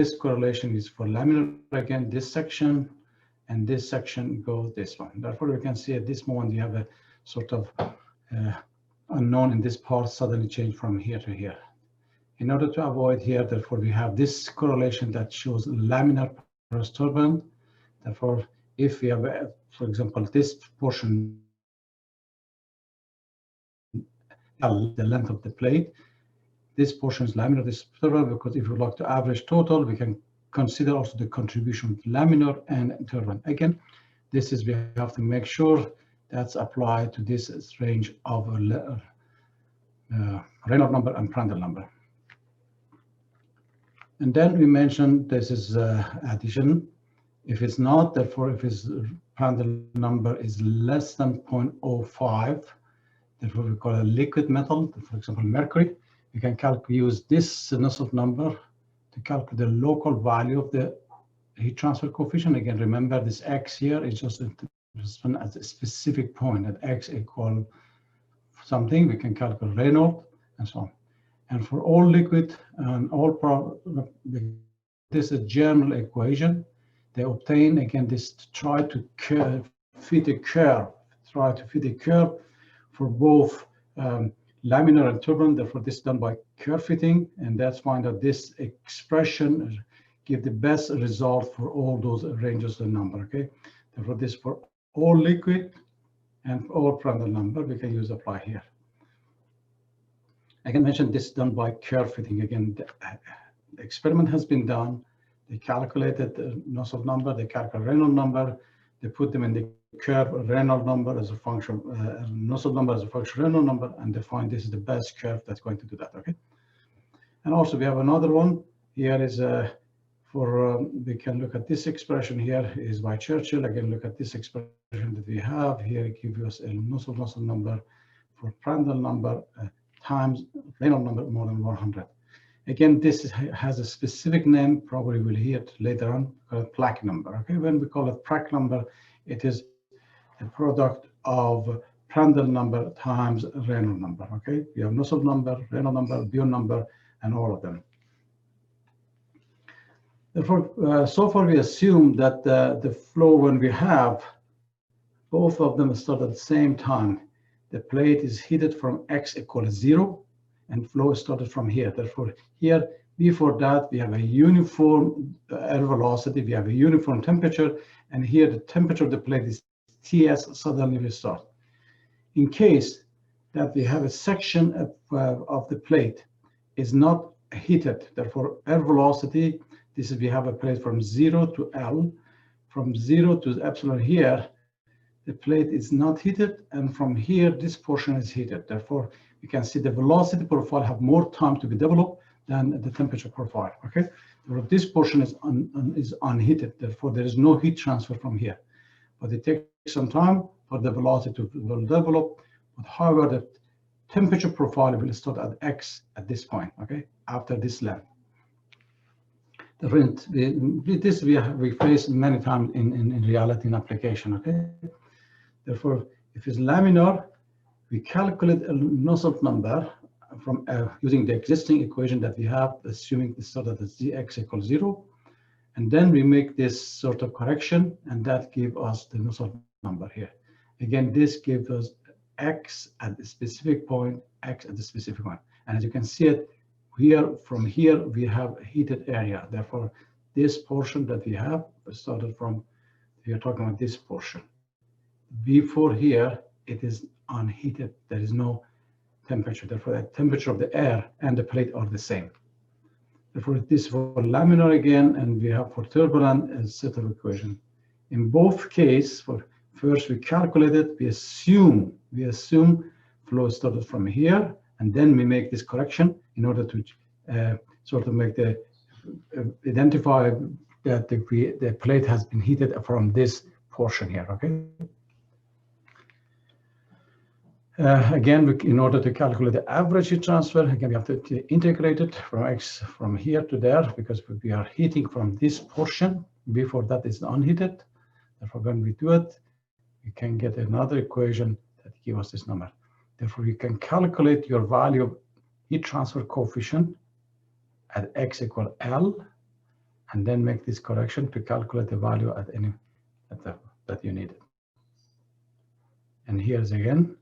this correlation is for laminar again, this section, and this section goes this one. Therefore, we can see at this moment you have a sort of unknown in this part suddenly change from here to here. In order to avoid here, therefore, we have this correlation that shows laminar porous turbulent. Therefore, if we have, for example, this portion, the length of the plate, this portion is laminar, this is turbulent, because if we like to average total, we can consider also the contribution of laminar and turbulent. Again, this is, we have to make sure that's applied to this range of Reynolds number and Prandtl number. And then we mentioned this is addition. If it's not, therefore, if its Prandtl number is less than 0.05, therefore we call a liquid metal, for example, mercury. We can use this Nusselt number to calculate the local value of the heat transfer coefficient. Again, remember this X here is just as a specific point at X equal something. We can calculate Reynolds and so on. And for all liquid and all this is a general equation. They obtain again this to try to fit a curve. Try to fit a curve for both laminar and turbulent. Therefore, this is done by curve fitting, and that's find that this expression give the best result for all those ranges of number. Okay, therefore, this for all liquid and for all Prandtl number we can use apply here. I can mention this is done by curve fitting. Again, the experiment has been done. They calculated the Nusselt number, they calculate Reynolds number, they put them in the curve Reynolds number as a function, Nusselt number as a function Reynolds number, and they find this is the best curve that's going to do that. Okay. And also we have another one here is we can look at this expression here is by Churchill. Again, look at this expression that we have here. It gives us a Nusselt number for Prandtl number times Reynolds number more than 100. Again, this has a specific name, probably we'll hear it later on, called Planck number. Okay, when we call it Planck number, it is a product of Prandtl number times Reynolds number. Okay, we have Nusselt number, Reynolds number, Biot number, and all of them. Therefore, so far we assume that the flow, when we have both of them start at the same time, the plate is heated from X equals 0, and flow started from here. Therefore, here, before that, we have a uniform air velocity, we have a uniform temperature, and here the temperature of the plate is Ts, suddenly we start. In case that we have a section of the plate is not heated, therefore air velocity, this is we have a plate from 0 to L, from 0 to epsilon here, the plate is not heated, and from here, this portion is heated. Therefore, you can see the velocity profile have more time to be developed than the temperature profile. Okay, this portion is unheated. Therefore, there is no heat transfer from here, but it takes some time for the velocity to develop. But however, the temperature profile will start at X at this point. Okay, after this length. This we face many times in reality in application. Okay, therefore, if it's laminar, we calculate a Nusselt number from using the existing equation that we have, assuming this sort of the Zx equals 0, and then we make this sort of correction, and that gives us the Nusselt number here. Again, this gives us X at the specific point, X at the specific one, and as you can see it here, from here we have heated area. Therefore, this portion that we have started from, we are talking about this portion. Before here, it is unheated. There is no temperature. Therefore, the temperature of the air and the plate are the same. Therefore, this for laminar again, and we have for turbulent a set of equation. In both cases, for first we calculate it, we assume flow started from here, and then we make this correction in order to sort of make the identify that the plate has been heated from this portion here. Okay. Again, in order to calculate the average heat transfer, again, we have to integrate it from X from here to there, because we are heating from this portion. Before that is unheated. Therefore, when we do it, we can get another equation that gives us this number. Therefore, you can calculate your value of heat transfer coefficient at X equal L and then make this correction to calculate the value at any that you needed. And here's again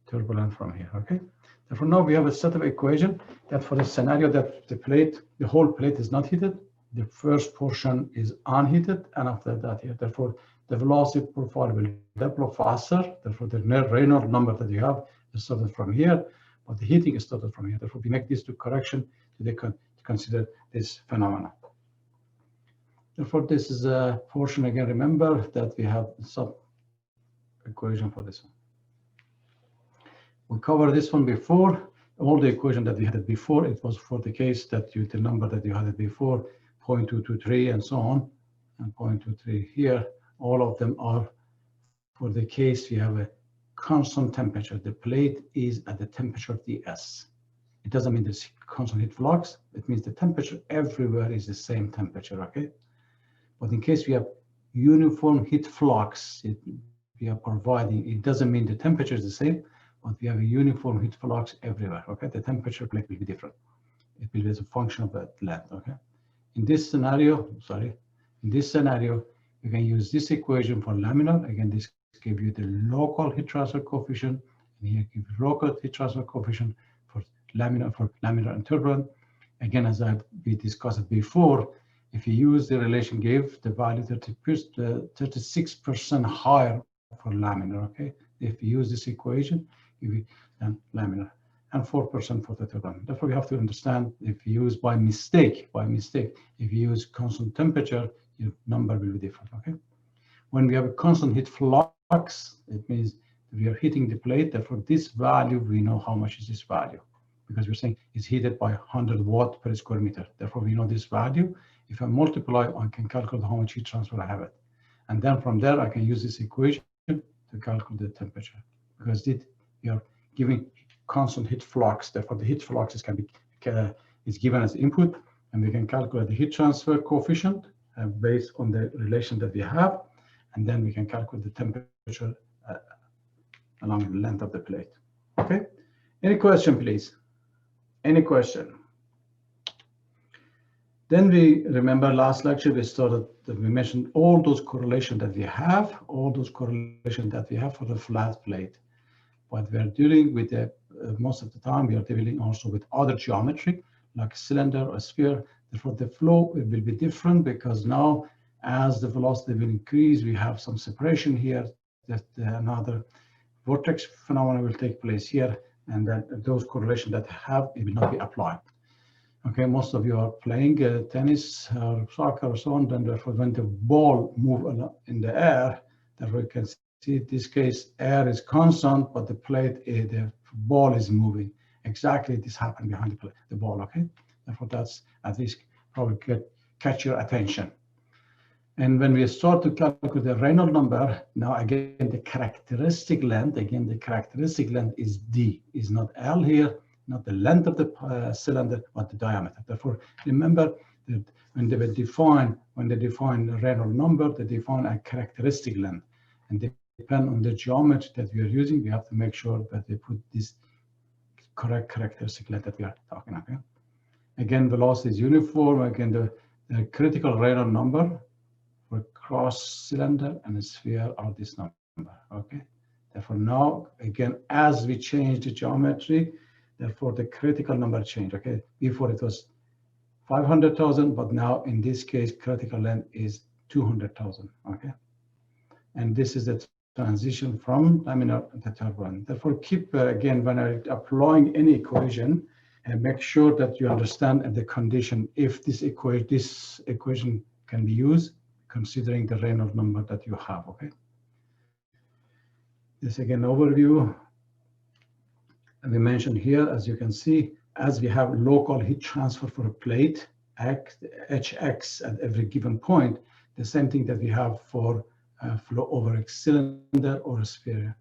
turbulent from here. Okay. Therefore, now we have a set of equation that for the scenario that the whole plate is not heated, the first portion is unheated, and after that here, therefore, the velocity profile will develop faster. Therefore, the Reynolds number that you have is started from here, but the heating is started from here. Therefore, we make these two correction to consider this phenomenon. Therefore, this is a portion again. Remember that we have some equation for this one. We covered this one before. All the equation that we had it before, it was for the case that the number that you had it before, 0.223 and so on, and 0.23 here. All of them are for the case we have a constant temperature. The plate is at the temperature Ts. It doesn't mean there's constant heat flux. It means the temperature everywhere is the same temperature, okay? But in case we have uniform heat flux, we are providing, it doesn't mean the temperature is the same, but we have a uniform heat flux everywhere, okay? The temperature plate will be different. It will be as a function of that length, okay? In this scenario, you can use this equation for laminar. Again, this gives you the local heat transfer coefficient, and here gives you local heat transfer coefficient for laminar and turbulent. Again, as we discussed it before, if you use the relation, give the value 36% higher for laminar, okay? If you use this equation, then laminar, and 4% for the turbulent. Therefore, we have to understand if you use by mistake, if you use constant temperature, your number will be different, okay? When we have a constant heat flux, it means we are heating the plate. Therefore, this value, we know how much is this value, because we're saying it's heated by 100 watt per square meter. Therefore, we know this value. If I multiply, I can calculate how much heat transfer I have it. And then from there, I can use this equation to calculate the temperature, because we are giving constant heat flux. Therefore, the heat flux is given as input, and we can calculate the heat transfer coefficient based on the relation that we have, and then we can calculate the temperature along the length of the plate. Okay. Any question, please? Any question? Then we remember last lecture we mentioned all those correlations that we have, for the flat plate. But we are dealing with most of the time we are dealing also with other geometry like cylinder or sphere. Therefore, the flow will be different, because now as the velocity will increase, we have some separation here, that another vortex phenomena will take place here, and that those correlations that it will not be applied. Okay, most of you are playing tennis or soccer or so on, then therefore when the ball moves in the air, therefore you can see in this case air is constant, but the ball is moving. Exactly this happened behind the ball, okay? Therefore that's at least probably catch your attention. And when we start to calculate the Reynolds number, now again the characteristic length is D, is not L here, not the length of the cylinder, but the diameter. Therefore, remember that when they define the Reynolds number, they define a characteristic length, and they depend on the geometry that we are using. We have to make sure that they put this correct characteristic length that we are talking about. Okay? Again, velocity is uniform. Again, the critical Reynolds number for cross cylinder and a sphere are this number. Okay. Therefore, now again, as we change the geometry, therefore the critical number change. Okay. Before it was 500,000, but now in this case, critical length is 200,000. Okay. And this is the transition from laminar to turbulent. Therefore, keep again when I'm applying any equation, and make sure that you understand the condition if this equation can be used, considering the Reynolds number that you have. Okay. This again overview. And we mentioned here, as you can see, as we have local heat transfer for a plate, Hx at every given point, the same thing that we have for flow over a cylinder or a sphere.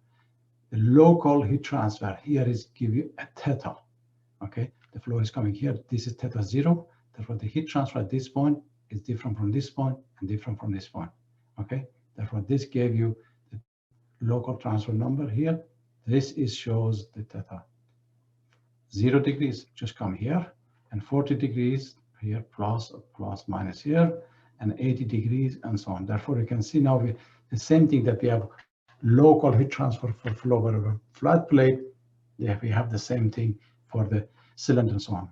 The local heat transfer here is give you a theta. Okay, the flow is coming here. This is theta 0. Therefore, the heat transfer at this point is different from this point and different from this point. Okay, therefore, this gave you the local transfer number here. This shows the theta. 0 degrees just come here, and 40 degrees here, plus minus here, and 80 degrees and so on. Therefore, you can see now the same thing that we have local heat transfer for flow over a flat plate. Yeah, we have the same thing for the cylinder and so on.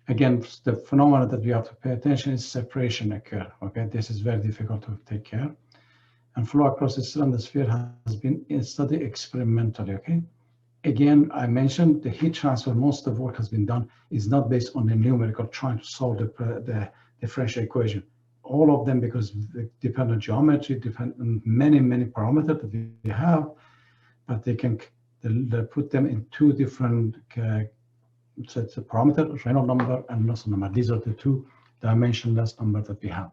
Again, the phenomenon that we have to pay attention is separation occur. Okay, this is very difficult to take care. And flow across the cylinder sphere has been studied experimentally. Okay, again, I mentioned the heat transfer. Most of the work has been done is not based on the numerical trying to solve the differential equation. All of them, because they depend on geometry, depend on many parameters that we have, but they put them in two different sets of parameters: Reynolds number and Nusselt number. These are the two dimensionless numbers that we have.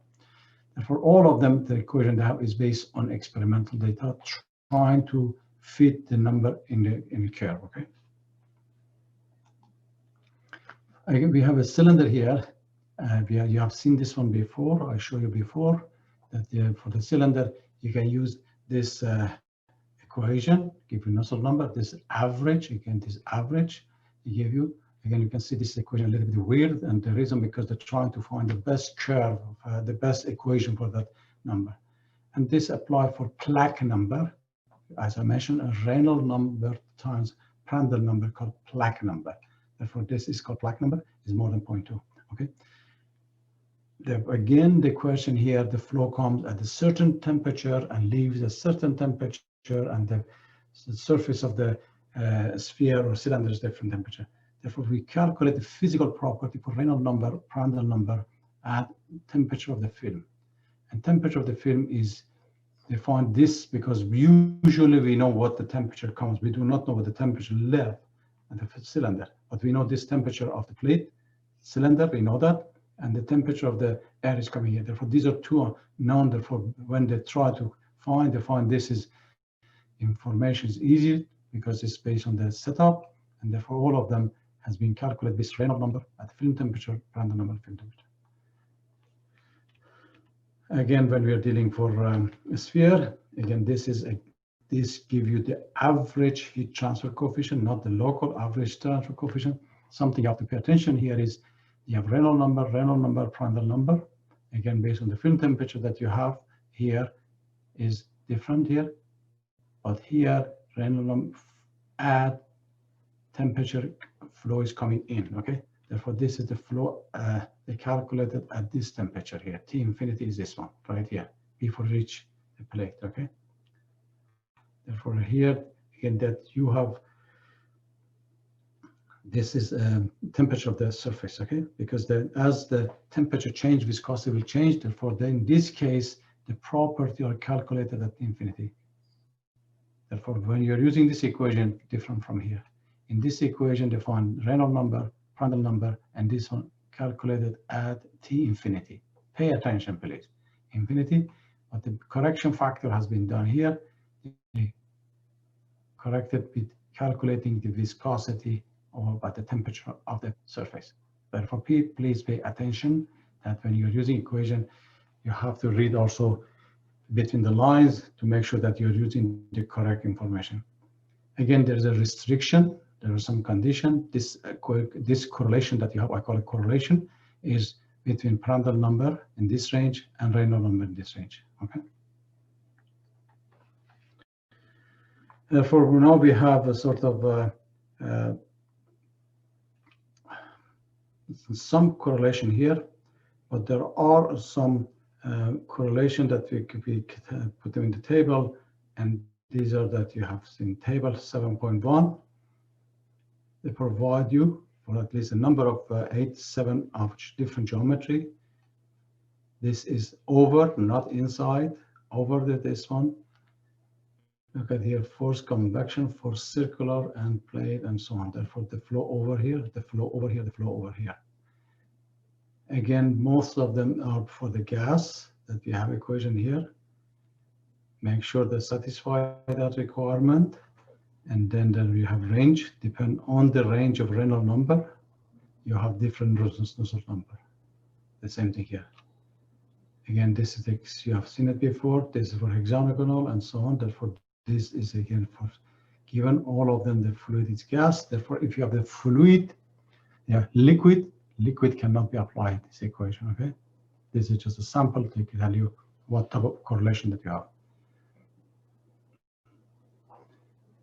And for all of them, the equation they have is based on experimental data, trying to fit the number in the curve. Okay. Again, we have a cylinder here. You have seen this one before. I showed you before that for the cylinder you can use this equation, give you Nusselt number. This average, again, this average, they give you. Again, you can see this equation a little bit weird, and the reason because they're trying to find the best curve, the best equation for that number. And this apply for Planck number, as I mentioned, a Reynolds number times Prandtl number called Planck number. Therefore, this is called Planck number, is more than 0.2. Okay. Again, the question here: the flow comes at a certain temperature and leaves a certain temperature, and the surface of the sphere or cylinder is different temperature. Therefore, we calculate the physical property for Reynolds number, Prandtl number at temperature of the film. And temperature of the film is defined this because usually we know what the temperature comes. We do not know what the temperature left at the cylinder, but we know this temperature of the plate, cylinder, we know that, and the temperature of the air is coming here. Therefore, these are two known. Therefore, when they try to find, they find this is information is easy because it's based on the setup, and therefore all of them has been calculated with Reynolds number at film temperature, Prandtl number, film temperature. Again, when we are dealing for a sphere, again, this give you the average heat transfer coefficient, not the local average transfer coefficient. Something you have to pay attention here is you have Reynolds number, Prandtl number. Again, based on the film temperature that you have here is different here, but here Reynolds number at temperature flow is coming in. Okay, therefore this is the flow they calculated at this temperature here. T infinity is this one right here before reach the plate. Okay, therefore here again that you have this is temperature of the surface. Okay, because as the temperature change, viscosity will change. Therefore, then in this case the property are calculated at infinity. Therefore, when you're using this equation, different from here. In this equation, they find Reynolds number, Prandtl number, and this one calculated at T infinity. Pay attention, please. Infinity, but the correction factor has been done here. They corrected with calculating the viscosity or by the temperature of the surface. Therefore, please pay attention that when you're using equation, you have to read also between the lines to make sure that you're using the correct information. Again, there's a restriction. There are some condition. This correlation that you have, I call it correlation, is between Prandtl number in this range and Reynolds number in this range. Okay. Therefore, now we have a sort of some correlation here, but there are some correlation that we could put them in the table, and these are that you have in table 7.1. They provide you for at least a number of 7 of different geometry. This is over, not inside, over this one. Look at here, force convection, force circular, and plate, and so on. Therefore, the flow over here, the flow over here, the flow over here. Again, most of them are for the gas that we have equation here. Make sure they satisfy that requirement. And then we have range. Depend on the range of Reynolds number, you have different Nusselt number. The same thing here. Again, this is you have seen it before. This is for hexagonal and so on. Therefore, this is again for given all of them. The fluid is gas. Therefore, if you have the fluid, liquid cannot be applied this equation. Okay, This is just a sample to tell you what type of correlation that you have.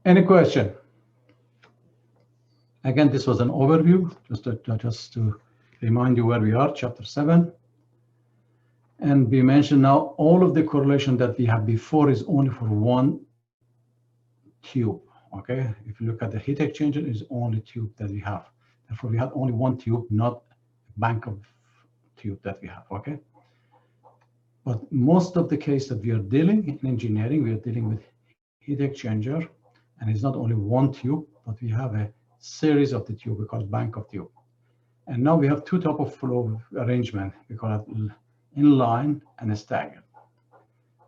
Any question? Again, this was an overview, just to remind you where we are, chapter 7. And we mentioned now all of the correlation that we have before is only for one tube, okay? If you look at the heat exchanger, is only tube that we have. Therefore, we have only one tube, not a bank of tube that we have, okay? But most of the case that we are dealing in engineering, we are dealing with heat exchanger, and it's not only one tube, but we have a series of the tube, we call it bank of tube. And now we have two type of flow arrangement, we call it inline and a staggered.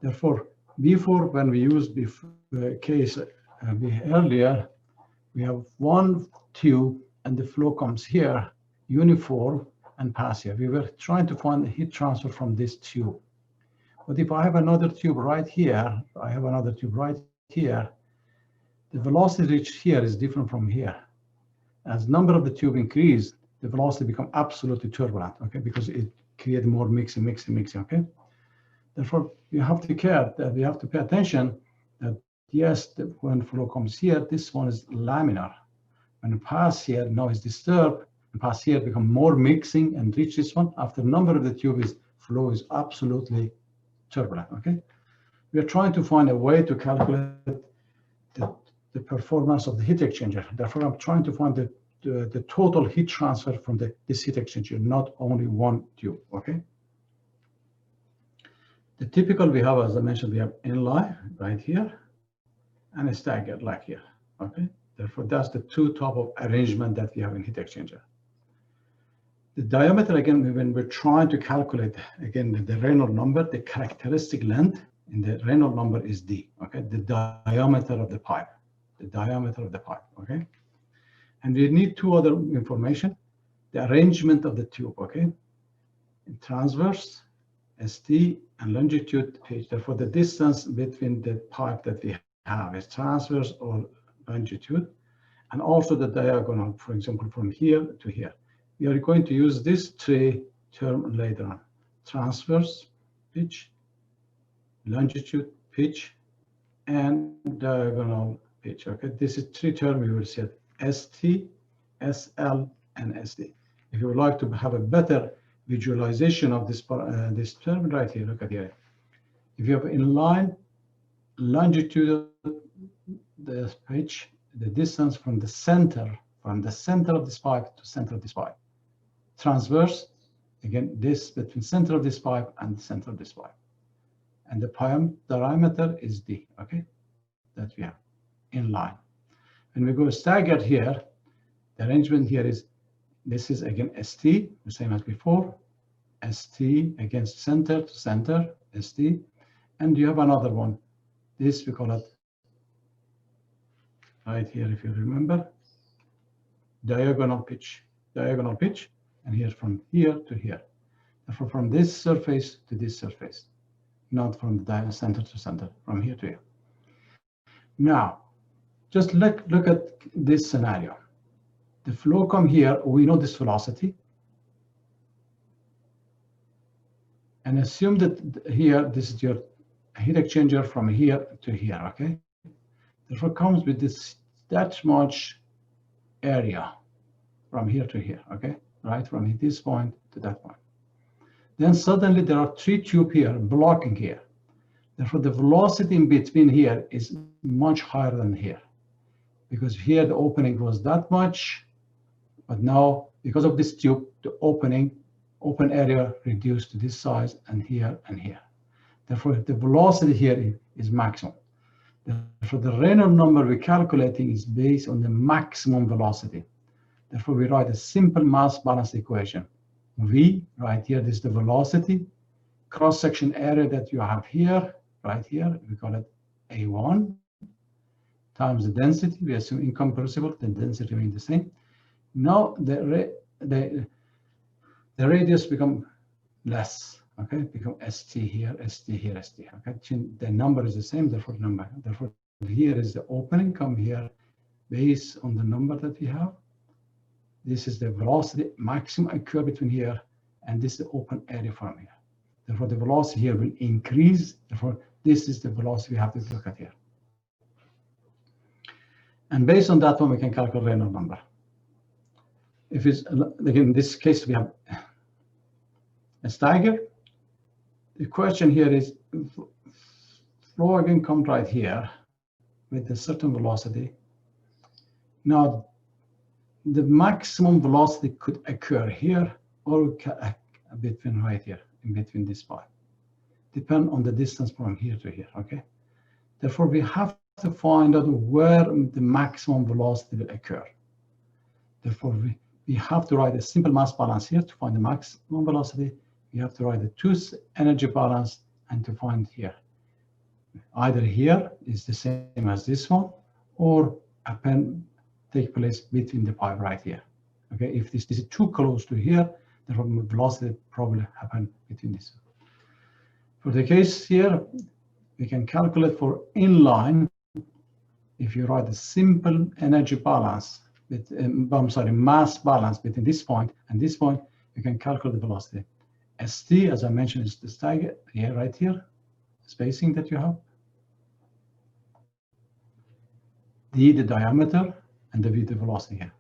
Therefore, before, when we used the case earlier, we have one tube and the flow comes here, uniform and pass here. We were trying to find the heat transfer from this tube. But if I have another tube right here, I have another tube right here, the velocity reached here is different from here. As number of the tube increase, the velocity become absolutely turbulent, okay, because it create more mixing, okay? Therefore, you have to care that we have to pay attention that yes, when flow comes here, this one is laminar. When it pass here, now is disturbed, and pass here become more mixing and reach this one. After number of the tube is flow is absolutely turbulent, okay? We are trying to find a way to calculate the performance of the heat exchanger. Therefore, I'm trying to find the total heat transfer from this heat exchanger, not only one tube, okay? The typical we have, as I mentioned, we have inline right here and a staggered like here, okay? Therefore, that's the two type of arrangement that we have in heat exchanger. The diameter, again, when we're trying to calculate, again, the Reynolds number, the characteristic length in the Reynolds number is D, okay? The diameter of the pipe, okay? And we need two other information, the arrangement of the tube, okay? In transverse, ST, and longitude, H. Therefore, the distance between the pipe that we have is transverse or longitude, and also the diagonal, for example, from here to here. We are going to use this three term later on. Transverse, pitch, longitude, pitch, and diagonal pitch, okay? This is three term we will see it. ST, SL, and SD. If you would like to have a better visualization of this this term right here, look at here. If you have inline, longitude, the pitch, the distance from the center of this pipe to center of this pipe. Transverse, again, this between center of this pipe and the center of this pipe. And the pipe diameter is D, okay? That we have inline. When we go staggered here, the arrangement here is, this is again ST, the same as before, ST against center to center, ST, and you have another one. This we call it, right here if you remember, diagonal pitch, and here from here to here. Therefore, from this surface to this surface, not from the center to center, from here to here. Now, just look at this scenario. The flow come here, we know this velocity. And assume that here, this is your heat exchanger from here to here, okay? Therefore comes with this, that much area from here to here, okay? Right, from this point to that point. Then suddenly there are three tubes here blocking here. Therefore the velocity in between here is much higher than here. Because here the opening was that much, but now because of this tube, the open area reduced to this size and here and here. Therefore, the velocity here is maximum. Therefore, the Reynolds number we're calculating is based on the maximum velocity. Therefore, we write a simple mass balance equation. V, right here, this is the velocity. Cross-section area that you have here, right here, we call it A1, times the density. We assume incompressible, the density remains the same. Now, the radius become less, okay? Become ST here, ST here, ST, okay? The number is the same, therefore number. Therefore, here is the opening, come here, based on the number that we have. This is the velocity maximum occur between here, and this is the open area from here. Therefore, the velocity here will increase. Therefore, this is the velocity we have to look at here. And based on that one, we can calculate Reynolds number. If it's, again, in this case, we have a stagger. The question here is, flow again comes right here with a certain velocity. Now, the maximum velocity could occur here or between right here, in between this part. Depend on the distance from here to here, okay? Therefore, we have to find out where the maximum velocity will occur. Therefore, we have to write a simple mass balance here to find the maximum velocity. We have to write the two energy balance and to find here. Either here is the same as this one, or take place between the pipe right here. Okay, if this is too close to here, the velocity probably happen between this. For the case here, we can calculate for inline. If you write a simple energy balance, mass balance between this point and this point, you can calculate the velocity. St, as I mentioned, is the stagger here, right here, spacing that you have. D, the diameter, and the V, the velocity here.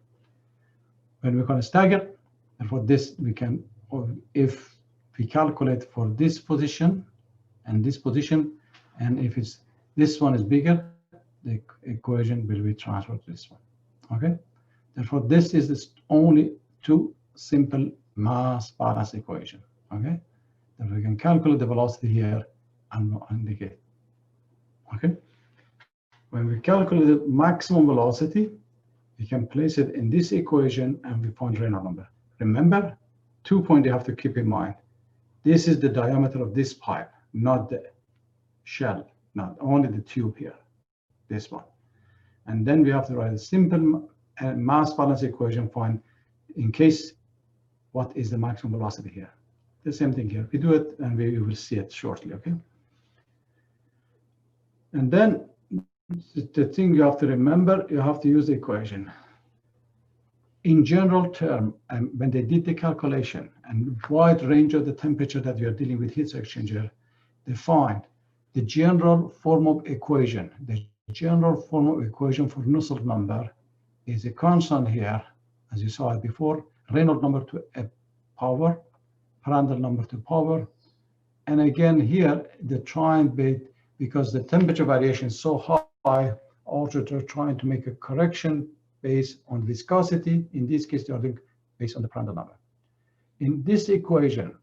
When we're going to stagger, and for this we can, or if we calculate for this position and this position, and if it's this one is bigger, the equation will be transferred to this one. Okay. Therefore, this is the only two simple mass balance equation. Okay. Then we can calculate the velocity here and indicate. Okay. When we calculate the maximum velocity, we can place it in this equation and we find Reynolds number. Remember, 2 points you have to keep in mind. This is the diameter of this pipe, not the shell, not only the tube here, this one. And then we have to write a simple mass balance equation, find in case what is the maximum velocity here. The same thing here. We do it and we will see it shortly, okay? And then the thing you have to remember, you have to use the equation. In general term, when they did the calculation and wide range of the temperature that we are dealing with heat exchanger, they find the general form of equation. The general form of equation for Nusselt number is a constant here, as you saw it before, Reynolds number to a power, Prandtl number to power. And again here, the trying bit, because the temperature variation is so high, also they're trying to make a correction based on viscosity. In this case, they are doing based on the Prandtl number. In this equation,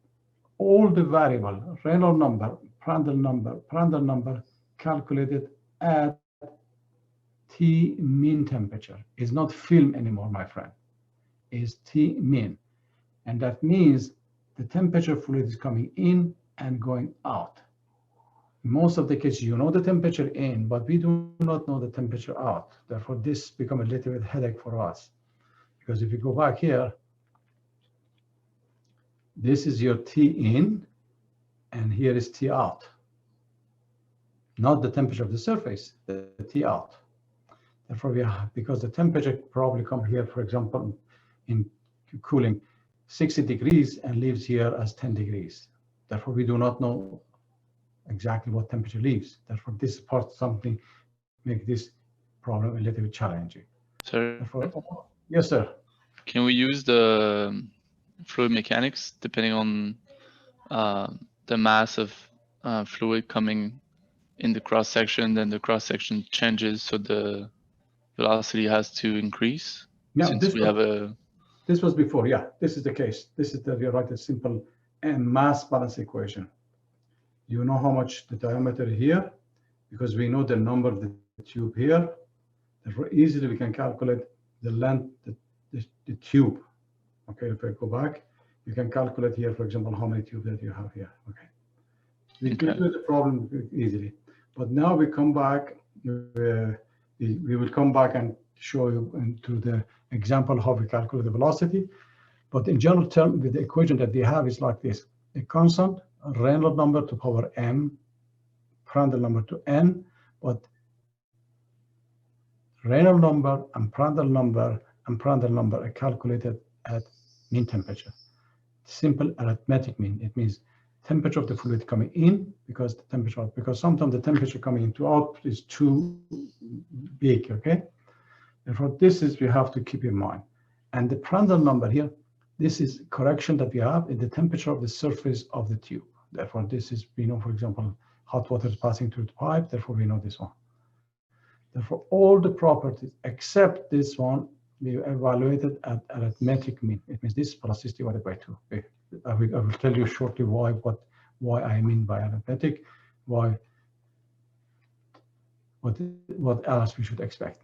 all the variable, Reynolds number, Prandtl number calculated at T mean temperature. Is not film anymore, my friend. Is T mean. And that means the temperature fluid is coming in and going out. Most of the cases, you know the temperature in, but we do not know the temperature out. Therefore, this becomes a little bit headache for us. Because if you go back here, this is your T in, and here is T out. Not the temperature of the surface, the T out. Therefore, we have, because the temperature probably comes here, for example, in cooling 60 degrees and leaves here as 10 degrees. Therefore, we do not know exactly what temperature leaves. Therefore, this part something make this problem a little bit challenging. Sir, Therefore, yes, sir. Can we use the fluid mechanics depending on the mass of fluid coming in the cross section? Then the cross section changes, so the velocity has to increase. Yeah, since we have a. This was before. Yeah, this is the case. This is the we write a simple mass balance equation. You know how much the diameter here, because we know the number of the tube here. Therefore, easily we can calculate the length, the tube. Okay, if I go back, you can calculate here, for example, how many tubes that you have here. Okay, we can do the problem easily. But now we come back. We will come back and show you into the example how we calculate the velocity. But in general term, with the equation that we have is like this: a constant Reynolds number to power m, Prandtl number to n, but Reynolds number and Prandtl number are calculated at mean temperature. Simple arithmetic mean. It means temperature of the fluid coming in, because sometimes the temperature coming into out is too big, okay? Therefore, this is we have to keep in mind. And the Prandtl number here, this is correction that we have in the temperature of the surface of the tube. Therefore, this is, we know, for example, hot water is passing through the pipe, therefore we know this one. Therefore, all the properties except this one, we evaluated at arithmetic mean. It means this plus this divided by 2. I will tell you shortly why I mean by arithmetic, what else we should expect.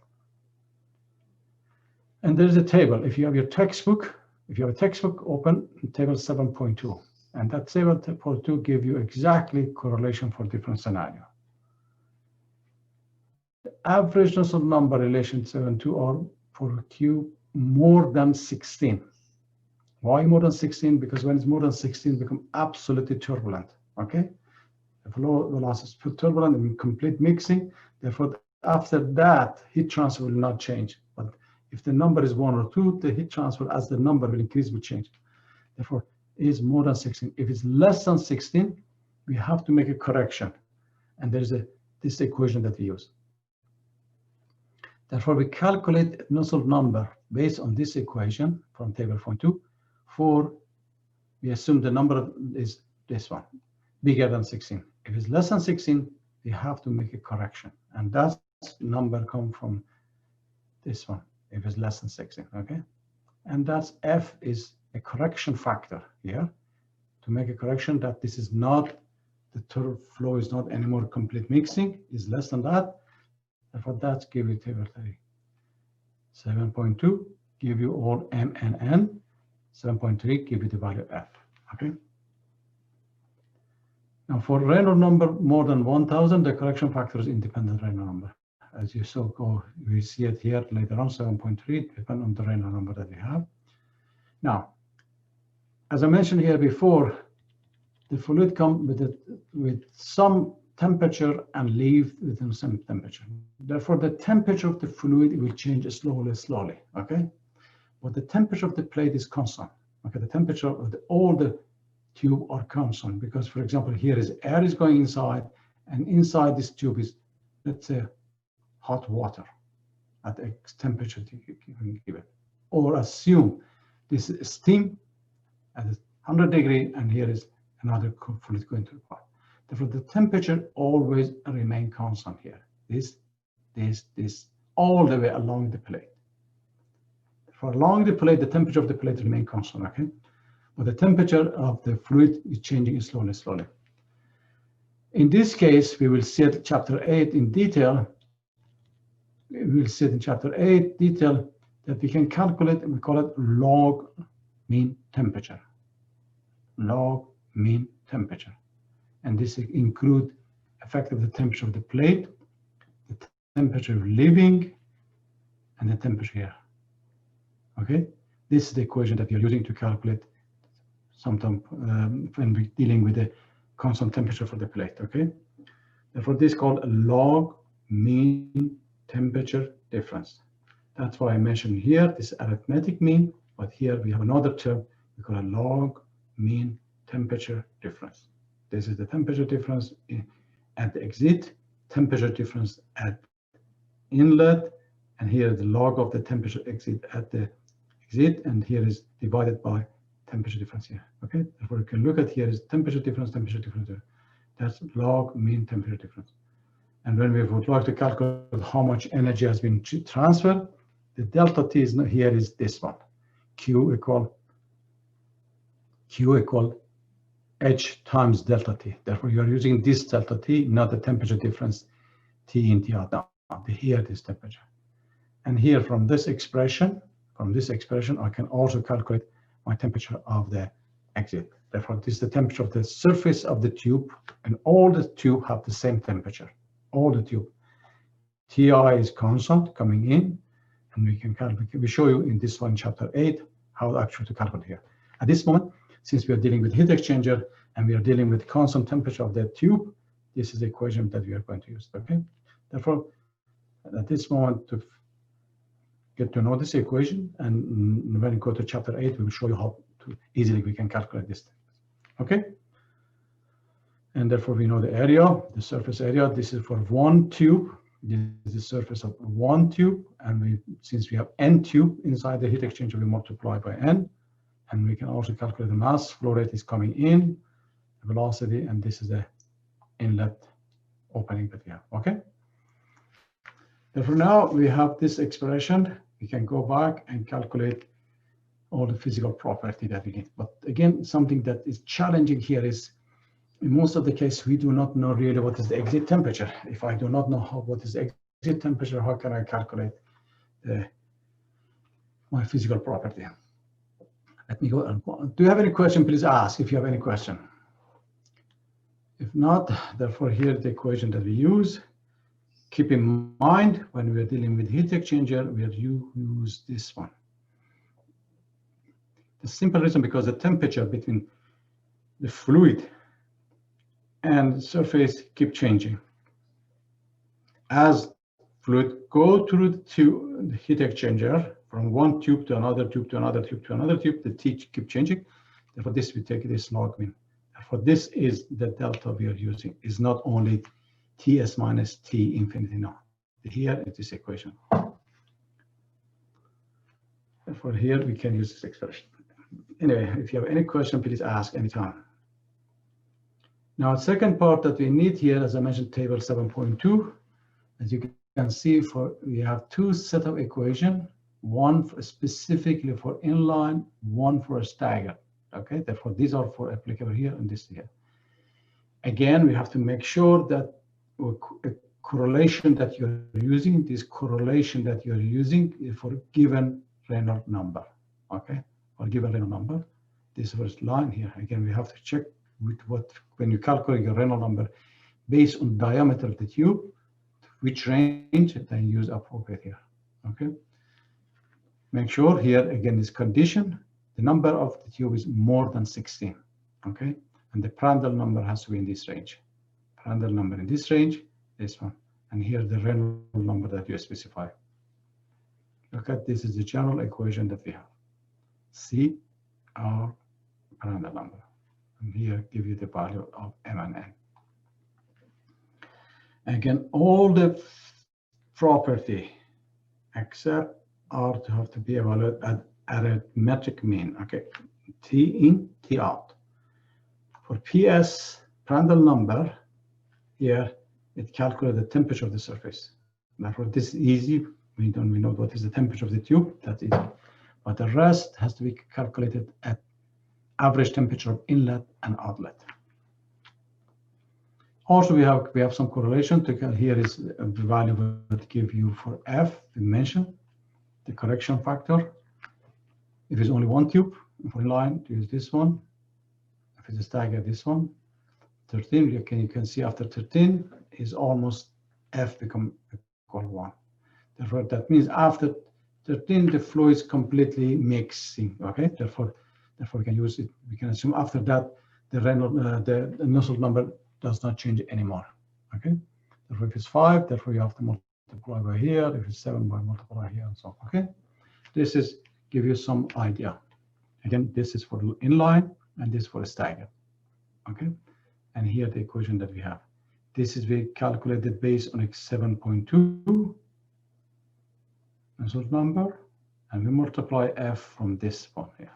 And there's a table. If you have your textbook, open table 7.2, and that table 7.2 give you exactly correlation for different scenario. The average Nusselt number relation 7.2 are for Q more than 16. Why more than 16? Because when it's more than 16, it becomes absolutely turbulent. Okay, the flow velocity is turbulent and complete mixing. Therefore, after that, heat transfer will not change. But if the number is 1 or 2, the heat transfer as the number will increase will change. Therefore, it is more than 16. If it's less than 16, we have to make a correction, and there's this equation that we use. Therefore, we calculate Nusselt number based on this equation from table 0.2. We assume the number is this one, bigger than 16. If it's less than 16, we have to make a correction, and that number come from this one. If it's less than 16, okay, and that's F is a correction factor here to make a correction that this is not the turb flow is not anymore complete mixing, is less than that. Therefore, that's give you table 3. 7.2 give you all M and N. 7.3 give you the value F. Okay. Now for Reynolds number more than 1,000, the correction factor is independent Reynolds number. As you saw, we see it here later on. 7.3 depend on the Reynolds number that we have. Now, as I mentioned here before, the fluid comes with some temperature and leave within some temperature. Therefore, the temperature of the fluid will change slowly, okay? But the temperature of the plate is constant, okay? The temperature of all the tube are constant because, for example, here is air is going inside, and inside this tube is, let's say, hot water at X temperature given. Or assume this is steam at 100 degrees, and here is another fluid going to the pipe. Therefore, the temperature always remain constant here. This, all the way along the plate. For along the plate, the temperature of the plate remain constant, okay? But the temperature of the fluid is changing slowly. In this case, we will see it chapter 8 in detail. We will see it in chapter 8 detail that we can calculate, and we call it log mean temperature. Log mean temperature. And this include effect of the temperature of the plate, the temperature of leaving, and the temperature here. Okay, this is the equation that we are using to calculate sometimes when we're dealing with the constant temperature for the plate. Okay, therefore this is called a log mean temperature difference. That's why I mentioned here this arithmetic mean, but here we have another term we call a log mean temperature difference. This is the temperature difference at the exit, temperature difference at inlet, and here is the log of the temperature exit at the exit, and here is divided by temperature difference here. Okay, therefore you can look at here is temperature difference. That's log mean temperature difference. And when we would like to calculate how much energy has been transferred, the delta T is here is this one, Q equal H times delta T. Therefore, you are using this delta T, not the temperature difference T in T out. Now, here this temperature. And here from this expression, I can also calculate my temperature of the exit. Therefore, this is the temperature of the surface of the tube, and all the tube have the same temperature. All the tube. Ti is constant coming in, and we can calculate. We show you in this one, chapter 8, how actually to calculate here. At this moment, since we are dealing with heat exchanger and we are dealing with constant temperature of the tube, this is the equation that we are going to use. Okay. Therefore, at this moment, to get to know this equation, and when we go to chapter 8, we will show you how to easily we can calculate this. Okay. And therefore we know the area, the surface area. This is for one tube. This is the surface of one tube. And since we have n tube inside the heat exchanger, we multiply by n. And we can also calculate the mass flow rate is coming in, the velocity, and this is the inlet opening that we have, okay? Therefore now we have this expression. We can go back and calculate all the physical property that we need. But again, something that is challenging here is, in most of the case, we do not know really what is the exit temperature. If I do not know what is the exit temperature, how can I calculate my physical property? Let me go. Do you have any question? Please ask if you have any question. If not, therefore here the equation that we use. Keep in mind when we are dealing with heat exchanger, we use this one. The simple reason because the temperature between the fluid and the surface keep changing. As fluid go through the heat exchanger from one tube to another tube to another tube to another tube, the T keep changing. Therefore, this we take this log min. Therefore, this is the delta we are using. It's not only Ts minus T infinity. No, here it is equation. Therefore, here we can use this expression. Anyway, if you have any question, please ask anytime. Now, the second part that we need here, as I mentioned, table 7.2, as you can see, we have two set of equation, one specifically for inline, one for a stagger. Okay, therefore these are for applicable here and this here. Again, we have to make sure that a correlation that you're using, this correlation that you're using is for given Reynolds number. Okay, or given Reynolds number. This first line here, again, we have to check with what, when you calculate your Reynolds number based on diameter of the tube, which range, then use appropriate here. Okay. Make sure here, again, this condition, the number of the tube is more than 16. Okay. And the Prandtl number has to be in this range. Prandtl number in this range, this one. And here the Reynolds number that you specify. Okay, this is the general equation that we have. C, our Prandtl number. And here give you the value of M and N. Again, all the property except R to have to be evaluated at arithmetic mean. Okay, T in, T out. For PS Prandtl number, here it calculates the temperature of the surface. Therefore, this is easy. We know what is the temperature of the tube. That's easy. But the rest has to be calculated at average temperature of inlet and outlet. Also, we have some correlation. Here is the value that give you for F. We mentioned the correction factor. If it's only one tube, for line, use this one. If it's a stagger, this one. 13, you can see after 13 is almost F become equal 1. Therefore, that means after 13, the flow is completely mixing. Okay, therefore we can use it. We can assume after that the Nusselt number does not change anymore. Okay, therefore if it's 5, therefore you have to multiply by here. If it's 7, by multiply here and so on. Okay, this is give you some idea. Again, this is for inline and this for a stagger. Okay, and here the equation that we have. This is we calculated based on X 7.2 Nusselt number, and we multiply F from this one here.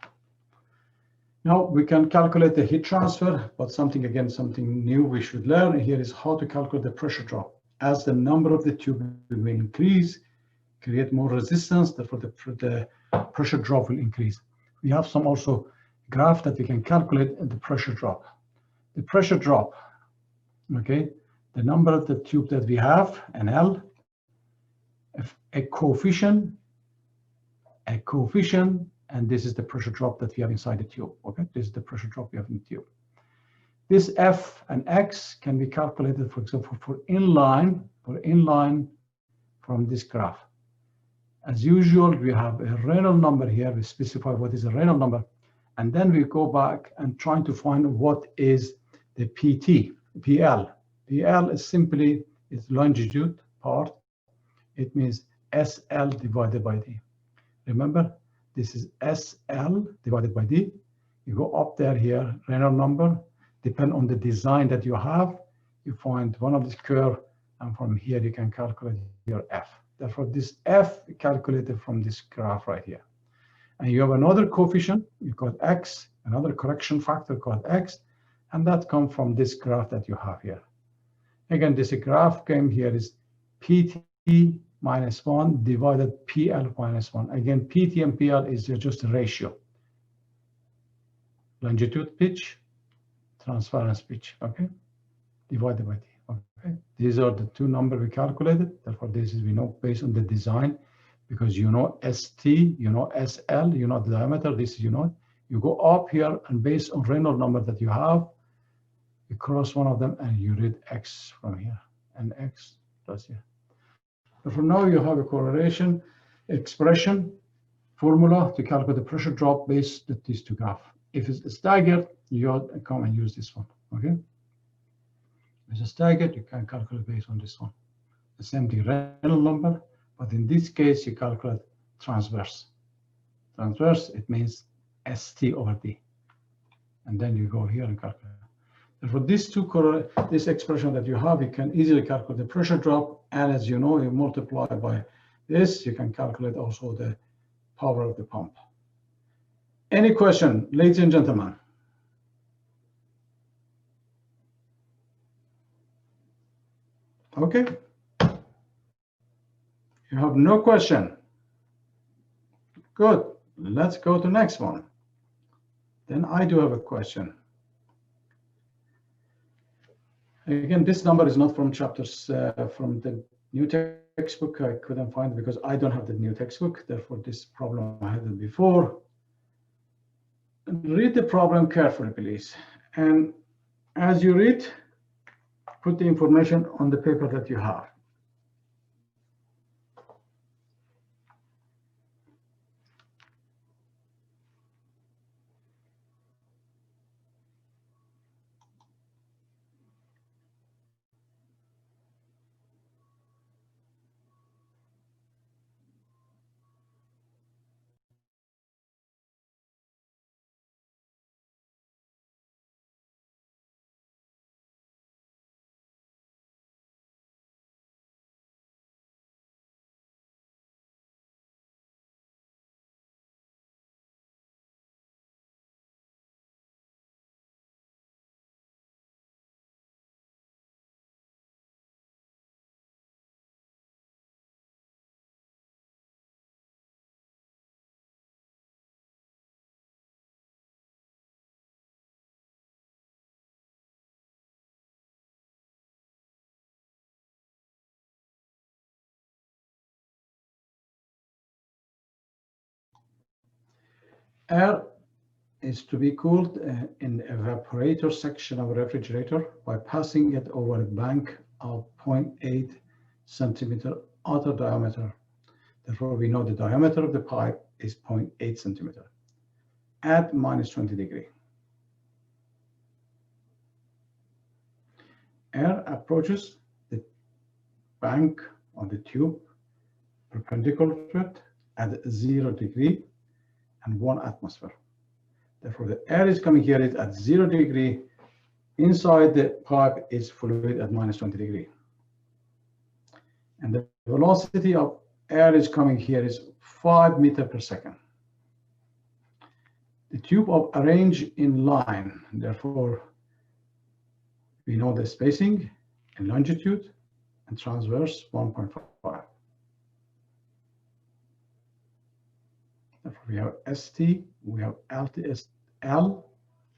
Now we can calculate the heat transfer, but something new we should learn here is how to calculate the pressure drop. As the number of the tube will increase, create more resistance, therefore the pressure drop will increase. We have some also graph that we can calculate the pressure drop. The pressure drop, okay, the number of the tube that we have, NL, a coefficient, and this is the pressure drop that we have inside the tube. Okay, this is the pressure drop we have in the tube. This F and X can be calculated, for example, for inline from this graph. As usual, we have a Reynolds number here. We specify what is a Reynolds number, and then we go back and try to find what is the PT, PL. PL is simply its longitude part. It means SL divided by D. Remember, this is SL divided by D. You go up there here, Reynolds number, depend on the design that you have. You find one of this curve, and from here you can calculate your F. Therefore, this F calculated from this graph right here. And you have another coefficient, you call it X, another correction factor called X, and that comes from this graph that you have here. Again, this graph came here is PT minus 1 divided PL minus 1. Again, PT and PL is just a ratio. Longitude pitch, transference pitch, okay? Divided by T, okay? These are the two numbers we calculated. Therefore, this is, we know based on the design, because you know ST, you know SL, you know the diameter, this is, you know, you go up here and based on Reynolds number that you have, you cross one of them and you read X from here, and X plus here. But for now, you have a correlation expression formula to calculate the pressure drop based on these two graphs. If it's staggered, you come and use this one, okay? If it's staggered, you can calculate based on this one. The same thing, Reynolds number, but in this case, you calculate transverse. Transverse, it means ST over D. And then you go here and calculate. And for these two, this expression that you have, you can easily calculate the pressure drop. And as you know, you multiply by this, you can calculate also the power of the pump. Any question, ladies and gentlemen? Okay. You have no question. Good. Let's go to the next one. Then I do have a question. Again, this number is not from chapters from the new textbook. I couldn't find it because I don't have the new textbook. Therefore, this problem I had it before. Read the problem carefully, please. And as you read, put the information on the paper that you have. Air is to be cooled in the evaporator section of a refrigerator by passing it over a bank of 0.8 centimeter outer diameter. Therefore, we know the diameter of the pipe is 0.8 centimeter at minus 20 degrees. Air approaches the bank of the tube perpendicular to it at 0 degree and 1 atmosphere. Therefore, the air is coming here is at 0 degree. Inside the pipe is fluid at minus 20 degree. And the velocity of air is coming here is 5 meters per second. The tube are arranged in line. Therefore, we know the spacing and longitude and transverse 1.5. Therefore, we have ST, we have LTSL,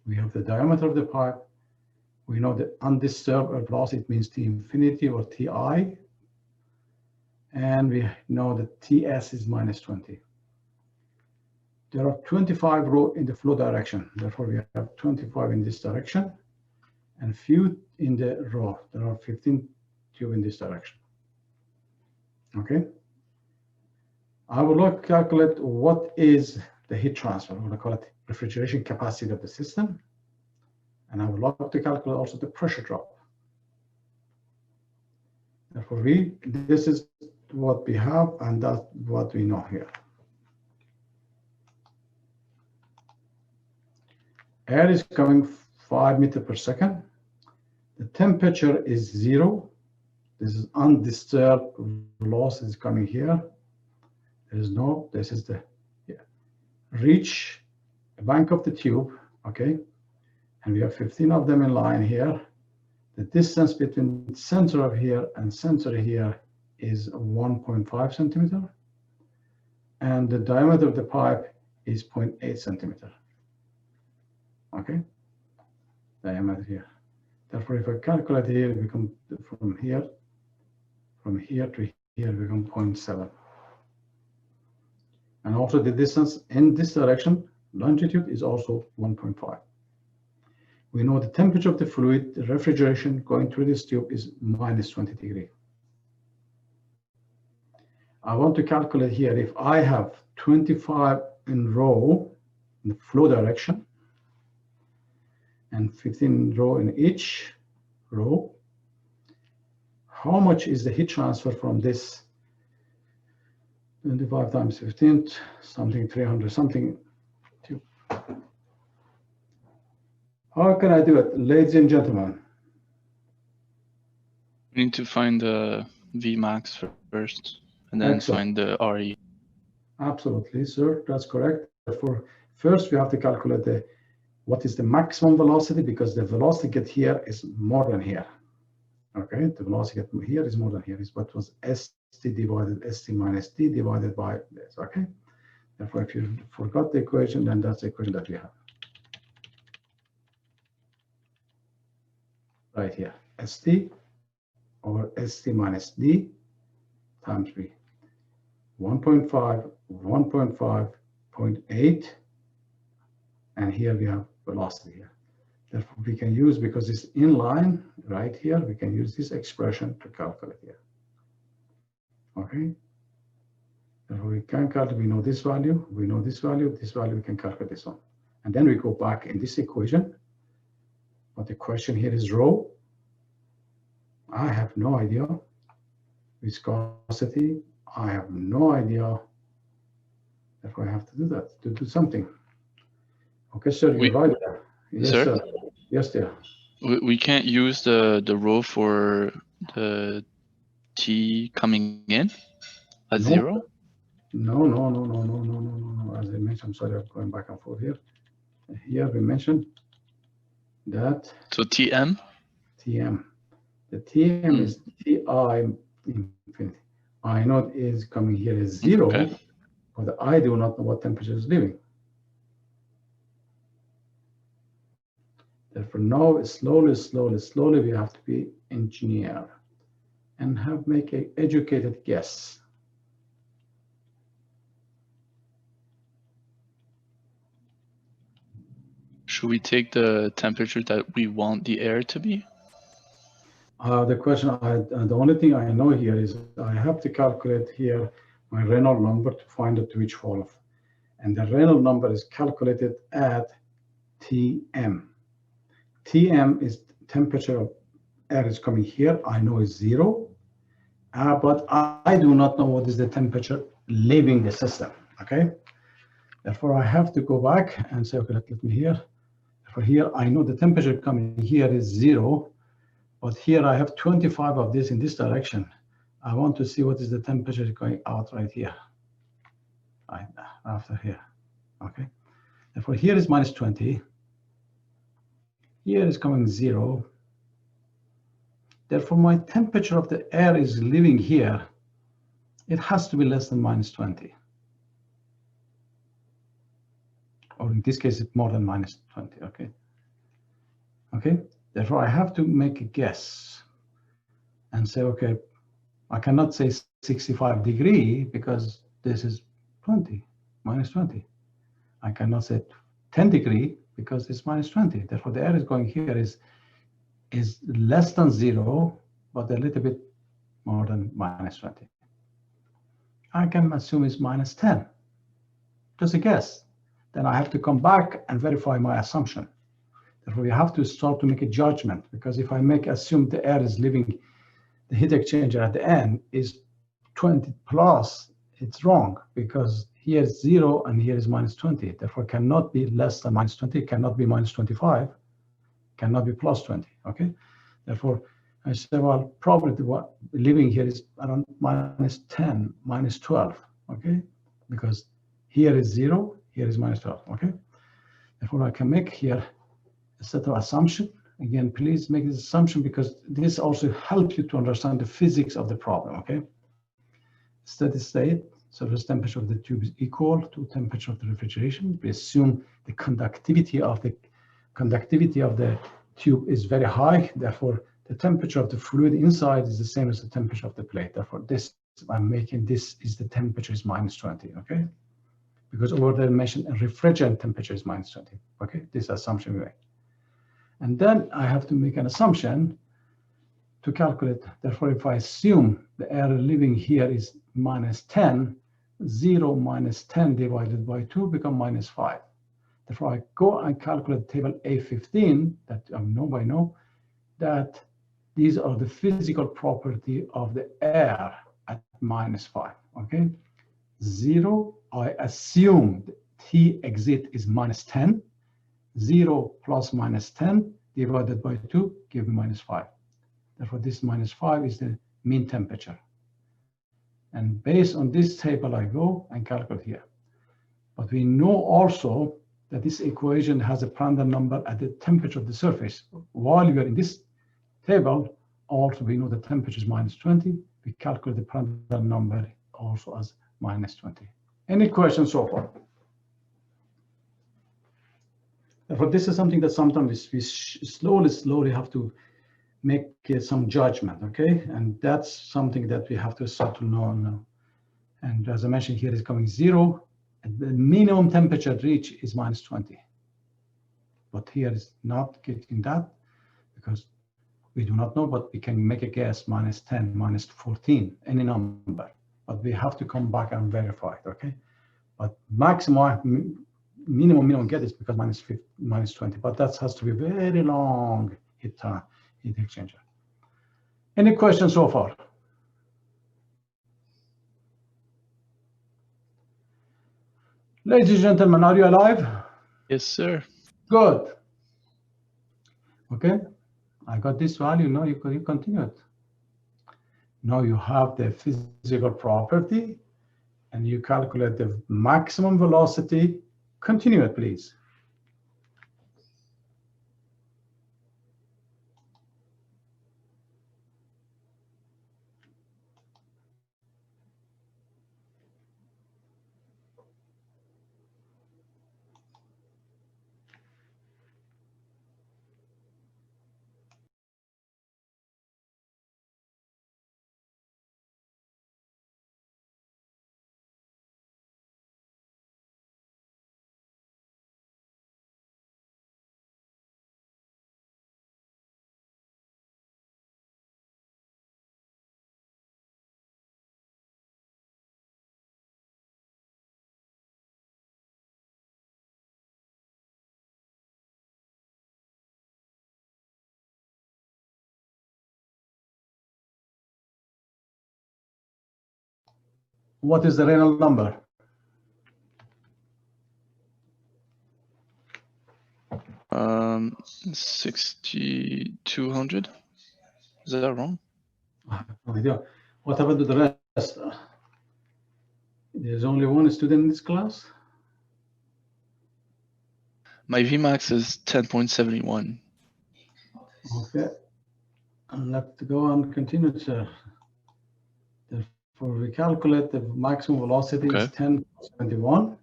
we have the diameter of the pipe. We know the undisturbed velocity, it means T infinity or TI. And we know that TS is minus 20. There are 25 rows in the flow direction. Therefore, we have 25 in this direction and few in the row. There are 15 tubes in this direction. Okay. I would like to calculate what is the heat transfer. I'm going to call it refrigeration capacity of the system. And I would like to calculate also the pressure drop. Therefore, this is what we have, and that's what we know here. Air is coming 5 meters per second. The temperature is 0. This is undisturbed velocity is coming here. There is no, this is the reach bank of the tube, okay? And we have 15 of them in line here. The distance between center of here and center here is 1.5 centimeter. And the diameter of the pipe is 0.8 centimeter. Okay, diameter here. Therefore, if I calculate here, it becomes from here to here, become 0.7. And also the distance in this direction, longitude, is also 1.5. We know the temperature of the fluid, the refrigeration going through this tube is minus 20 degrees. I want to calculate here if I have 25 in row in the flow direction and 15 row in each row, how much is the heat transfer from this 25 times 15, something 300 something tube. How can I do it, ladies and gentlemen? We need to find the Vmax first, and then find the RE. Absolutely, sir. That's correct. Therefore, first we have to calculate what is the maximum velocity, because the velocity get here is more than here. Okay, the velocity get here is more than here. Is what was st divided st minus d divided by this. Okay. Therefore, if you forgot the equation, then that's the equation that we have. Right here, st over st minus d times b. 1.5, 1.5, 0.8, and here we have velocity here. Therefore, we can use, because it's in line right here, we can use this expression to calculate here. Okay. Therefore, we can calculate, we know this value, we know this value, we can calculate this one. And then we go back in this equation. But the question here is rho. I have no idea. Viscosity, I have no idea. Therefore, I have to do that, to do something. Okay, sir, you're right there. Yes, sir. Yes, dear. We can't use the rho for the T coming in at 0? No. As I mentioned, I'm sorry, I'm going back and forth here. Here we mentioned that. So Tm? Tm. The Tm is Ti infinity. I naught is coming here is 0, okay, but I do not know what temperature is leaving. Therefore, now slowly we have to be engineer and make an educated guess. Should we take the temperature that we want the air to be? The question, the only thing I know here is I have to calculate here my Reynolds number to find out which valve. And the Reynolds number is calculated at Tm. Tm is temperature of air is coming here. I know is 0, but I do not know what is the temperature leaving the system, okay? Therefore, I have to go back and say, okay, let me here. For here, I know the temperature coming here is 0, but here I have 25 of this in this direction. I want to see what is the temperature going out right here, right after here, okay? Therefore, here is minus 20. Here is coming 0. Therefore, my temperature of the air is leaving here. It has to be less than minus 20. Or in this case, it's more than minus 20, okay? Okay, therefore I have to make a guess and say, okay, I cannot say 65 degree because this is 20, minus 20. I cannot say 10 degree because it's minus 20. Therefore, the air is going here is less than 0, but a little bit more than minus 20. I can assume it's minus 10, just a guess. Then I have to come back and verify my assumption. Therefore, we have to start to make a judgment, because if I assume the air is leaving the heat exchanger at the end is 20 plus, it's wrong, because here is 0 and here is minus 20. Therefore, it cannot be less than minus 20. It cannot be minus 25. cannot be plus 20, okay? Therefore, I say, well, probably what living here is around minus 10, minus 12, okay? Because here is 0, here is minus 12, okay? Therefore, I can make here a set of assumption. Again, please make this assumption because this also helps you to understand the physics of the problem, okay? Steady state, surface temperature of the tube is equal to temperature of the refrigeration. We assume the conductivity of the tube is very high. Therefore, the temperature of the fluid inside is the same as the temperature of the plate. Therefore, this I'm making this is the temperature is minus 20. Okay, because over there mentioned refrigerant temperature is minus 20. Okay, this assumption we make, and then I have to make an assumption to calculate. Therefore, if I assume the air living here is minus 10, 0 minus 10 divided by 2 become minus 5. Therefore, I go and calculate table A15 that I know that these are the physical property of the air at minus 5. Okay, 0, I assume T exit is minus 10. 0 plus minus 10 divided by 2 give me minus 5. Therefore, this minus 5 is the mean temperature. And based on this table, I go and calculate here. But we know also that this equation has a Prandtl number at the temperature of the surface. While we are in this table, also we know the temperature is minus 20. We calculate the Prandtl number also as minus 20. Any questions so far? Therefore, this is something that sometimes we slowly have to make some judgment, okay? And that's something that we have to start to know now. And as I mentioned here, is coming 0. And the minimum temperature reach is minus 20. But here is not getting that because we do not know, but we can make a guess, minus 10, minus 14, any number. But we have to come back and verify it, okay? But minimum get is because minus 20, but that has to be very long heat exchanger. Any questions so far? Ladies and gentlemen, are you alive? Yes, sir. Good. Okay, I got this value. Now you continue it. Now you have the physical property and you calculate the maximum velocity. Continue it, please. What is the Reynolds number? Um, 6,200. Is that wrong? No idea. What happened to the rest? There's only one student in this class. My Vmax is 10.71. Okay, and let's go and continue, sir. Therefore, we calculate the maximum velocity is 10.71.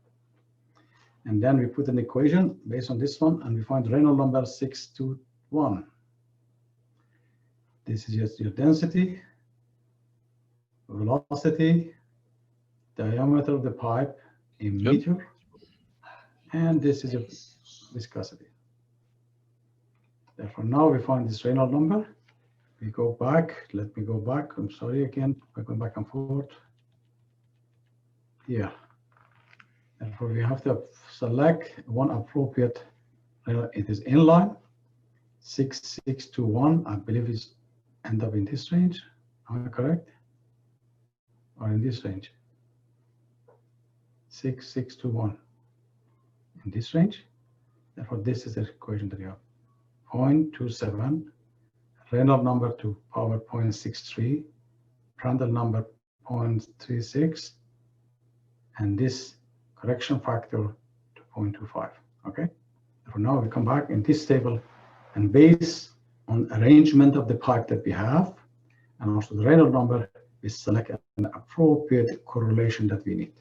And then we put an equation based on this one, and we find Reynolds number 621. This is just your density, velocity, diameter of the pipe in meter, and this is your viscosity. Therefore, now we find this Reynolds number. We go back. Let me go back. I'm sorry again. We're going back and forth. Here. Therefore, we have to select one appropriate. It is inline. 6621. I believe is end up in this range. Am I correct? Or in this range? 6621. In this range. Therefore, this is the equation that you have 0.27, Reynolds number to power 0.63, Prandtl number 0.36, and this correction factor to 0.25. Okay. For now, we come back in this table, and based on arrangement of the pipe that we have, and also the Reynolds number, we select an appropriate correlation that we need.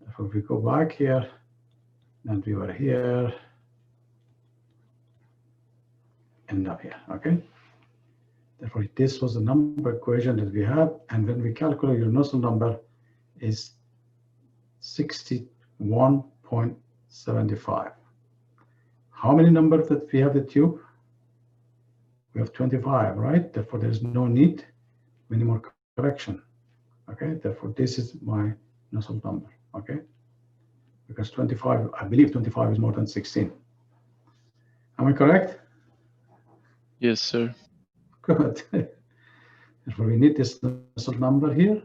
If we go back here, and we were here, end up here, okay? Therefore, this was the number equation that we have, and when we calculate your Nusselt number is 61.75. How many numbers that we have the tube? We have 25, right? Therefore, there's no need any more correction. Okay, therefore, this is my Nusselt number. Okay, because 25, I believe 25 is more than 16. Am I correct? Yes, sir. Good. Therefore, we need this Nusselt number here,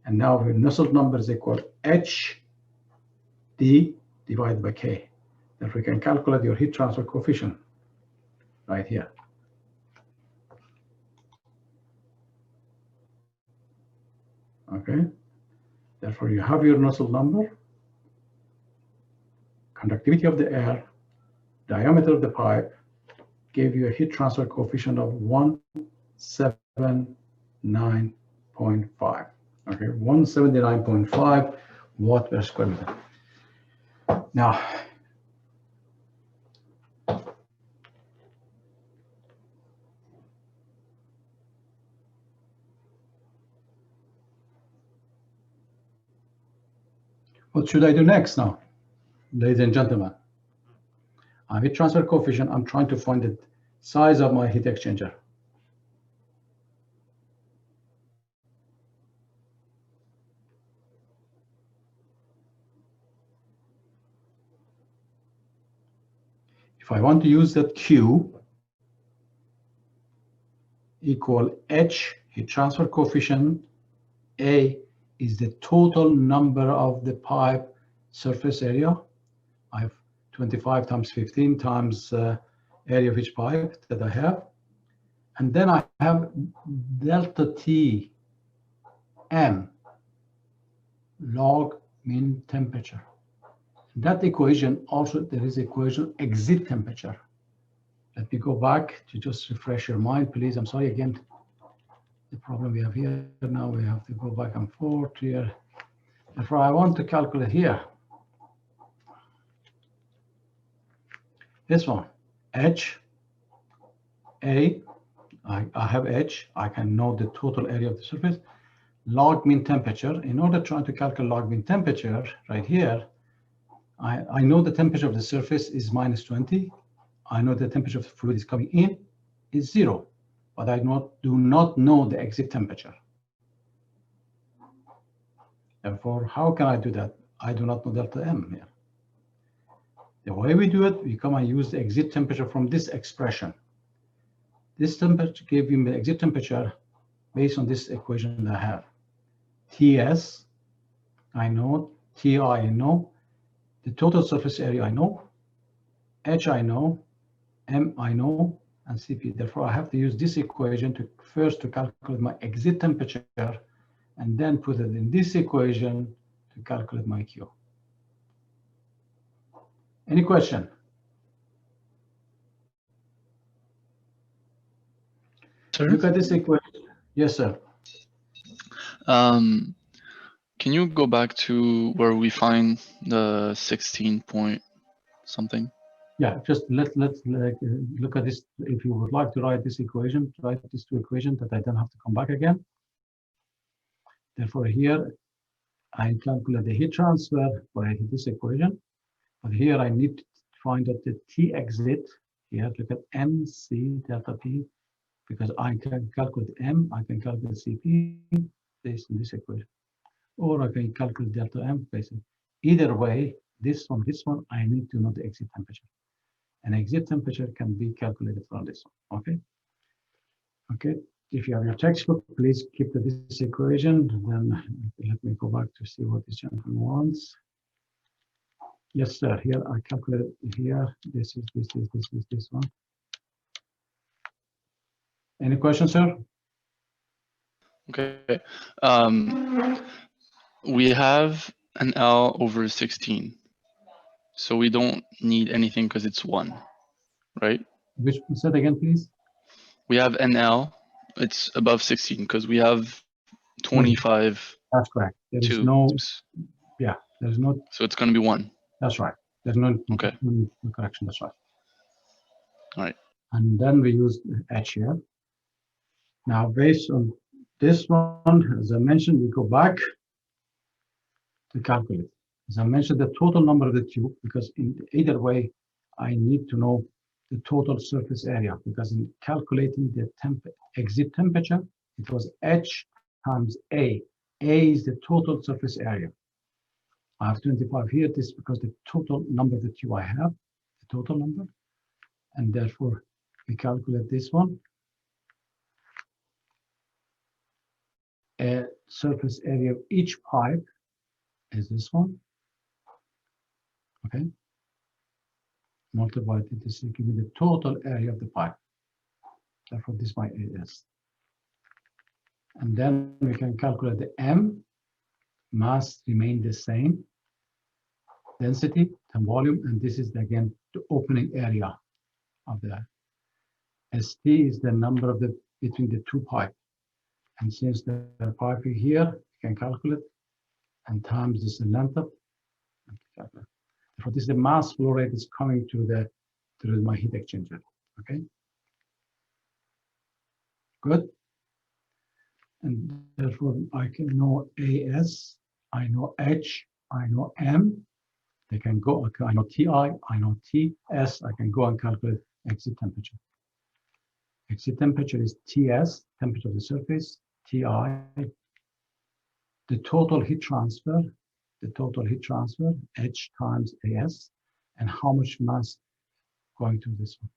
and now the Nusselt number is equal H D divided by K. Therefore, we can calculate your heat transfer coefficient right here. Okay, therefore you have your Nusselt number, conductivity of the air, diameter of the pipe, gave you a heat transfer coefficient of 179.5. Okay, 179.5 watt per square meter. Now, what should I do next now, ladies and gentlemen? Heat transfer coefficient, I'm trying to find the size of my heat exchanger. If I want to use that Q equal H, heat transfer coefficient, A is the total number of the pipe surface area. I have 25 times 15 times area of each pipe that I have. And then I have delta T M log mean temperature. That equation also, there is equation exit temperature. Let me go back to just refresh your mind, please. I'm sorry again. The problem we have here now, we have to go back and forth here. Therefore, I want to calculate here. This one, H, A, I have H, I can know the total area of the surface, log mean temperature. In order to try to calculate log mean temperature, right here, I know the temperature of the surface is -20. I know the temperature of the fluid is coming in is 0, but I do not know the exit temperature. Therefore, how can I do that? I do not know delta M here. The way we do it, we come and use the exit temperature from this expression. This temperature gave me the exit temperature based on this equation that I have. Ts, I know. Ti, I know. The total surface area, I know. H, I know. M, I know. And Cp. Therefore, I have to use this equation to first to calculate my exit temperature, and then put it in this equation to calculate my Q. Any question? Sir? Look at this equation. Yes, sir. Can you go back to where we find the 16 point something? Yeah, just let's look at this. If you would like to write this equation, write these two equations that I don't have to come back again. Therefore, here I calculate the heat transfer by this equation. But here I need to find out the T exit. Here, look at MC delta P, because I can calculate M, I can calculate Cp based on this equation. Or I can calculate delta M based on. Either way, this one, I need to know the exit temperature. And exit temperature can be calculated from this one, okay? Okay, if you have your textbook, please keep this equation. Then let me go back to see what this gentleman wants. Yes, sir. Here I calculated here. This is this one. Any questions, sir? Okay. We have an L over 16. So we don't need anything because it's 1, right? Which say it again, please? We have an L, it's above 16 because we have 25 That's correct. There is tubes. no, yeah, there's no, So it's going to be 1. that's right. There's no, Okay. no correction, that's right. All right. And then we use H here. Now, based on this one, as I mentioned, we go back to calculate. As I mentioned, the total number of the tube, because in either way, I need to know the total surface area, because in calculating the exit temperature, it was H times A. A is the total surface area. I have 25 here. This is because the total number of the tube I have, the total number, and therefore we calculate this one. Surface area of each pipe is this one. Okay. Multiplied with this will give me the total area of the pipe. Therefore, this is my AS. And then we can calculate the M. Mass remain the same. Density and volume, and this is again the opening area of the ST is the number of the between the two pipe. And since the pipe is here, you can calculate, and times this length of. For this, the mass flow rate is coming to the through my heat exchanger. Okay. Good. And therefore, I can know AS, I know H, I know M. They can go. I know TI, I know TS. I can go and calculate exit temperature. Exit temperature is TS, temperature of the surface. TI, the total heat transfer. The total heat transfer, H times AS, and how much mass going to this one.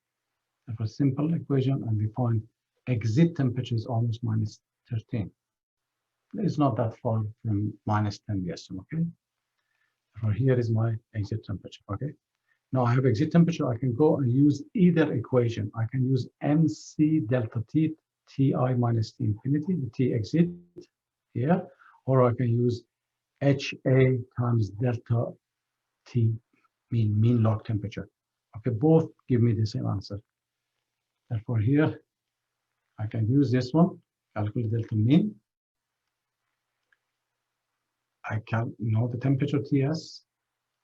Therefore, simple equation, and we find exit temperature is almost minus 13. It's not that far from minus 10, yes, okay? Therefore, here is my exit temperature, okay? Now I have exit temperature, I can go and use either equation. I can use MC delta T, Ti minus T infinity, the T exit here, or I can use HA times delta T, mean log temperature. Okay, both give me the same answer. Therefore, here I can use this one, calculate delta mean. I can know the temperature TS.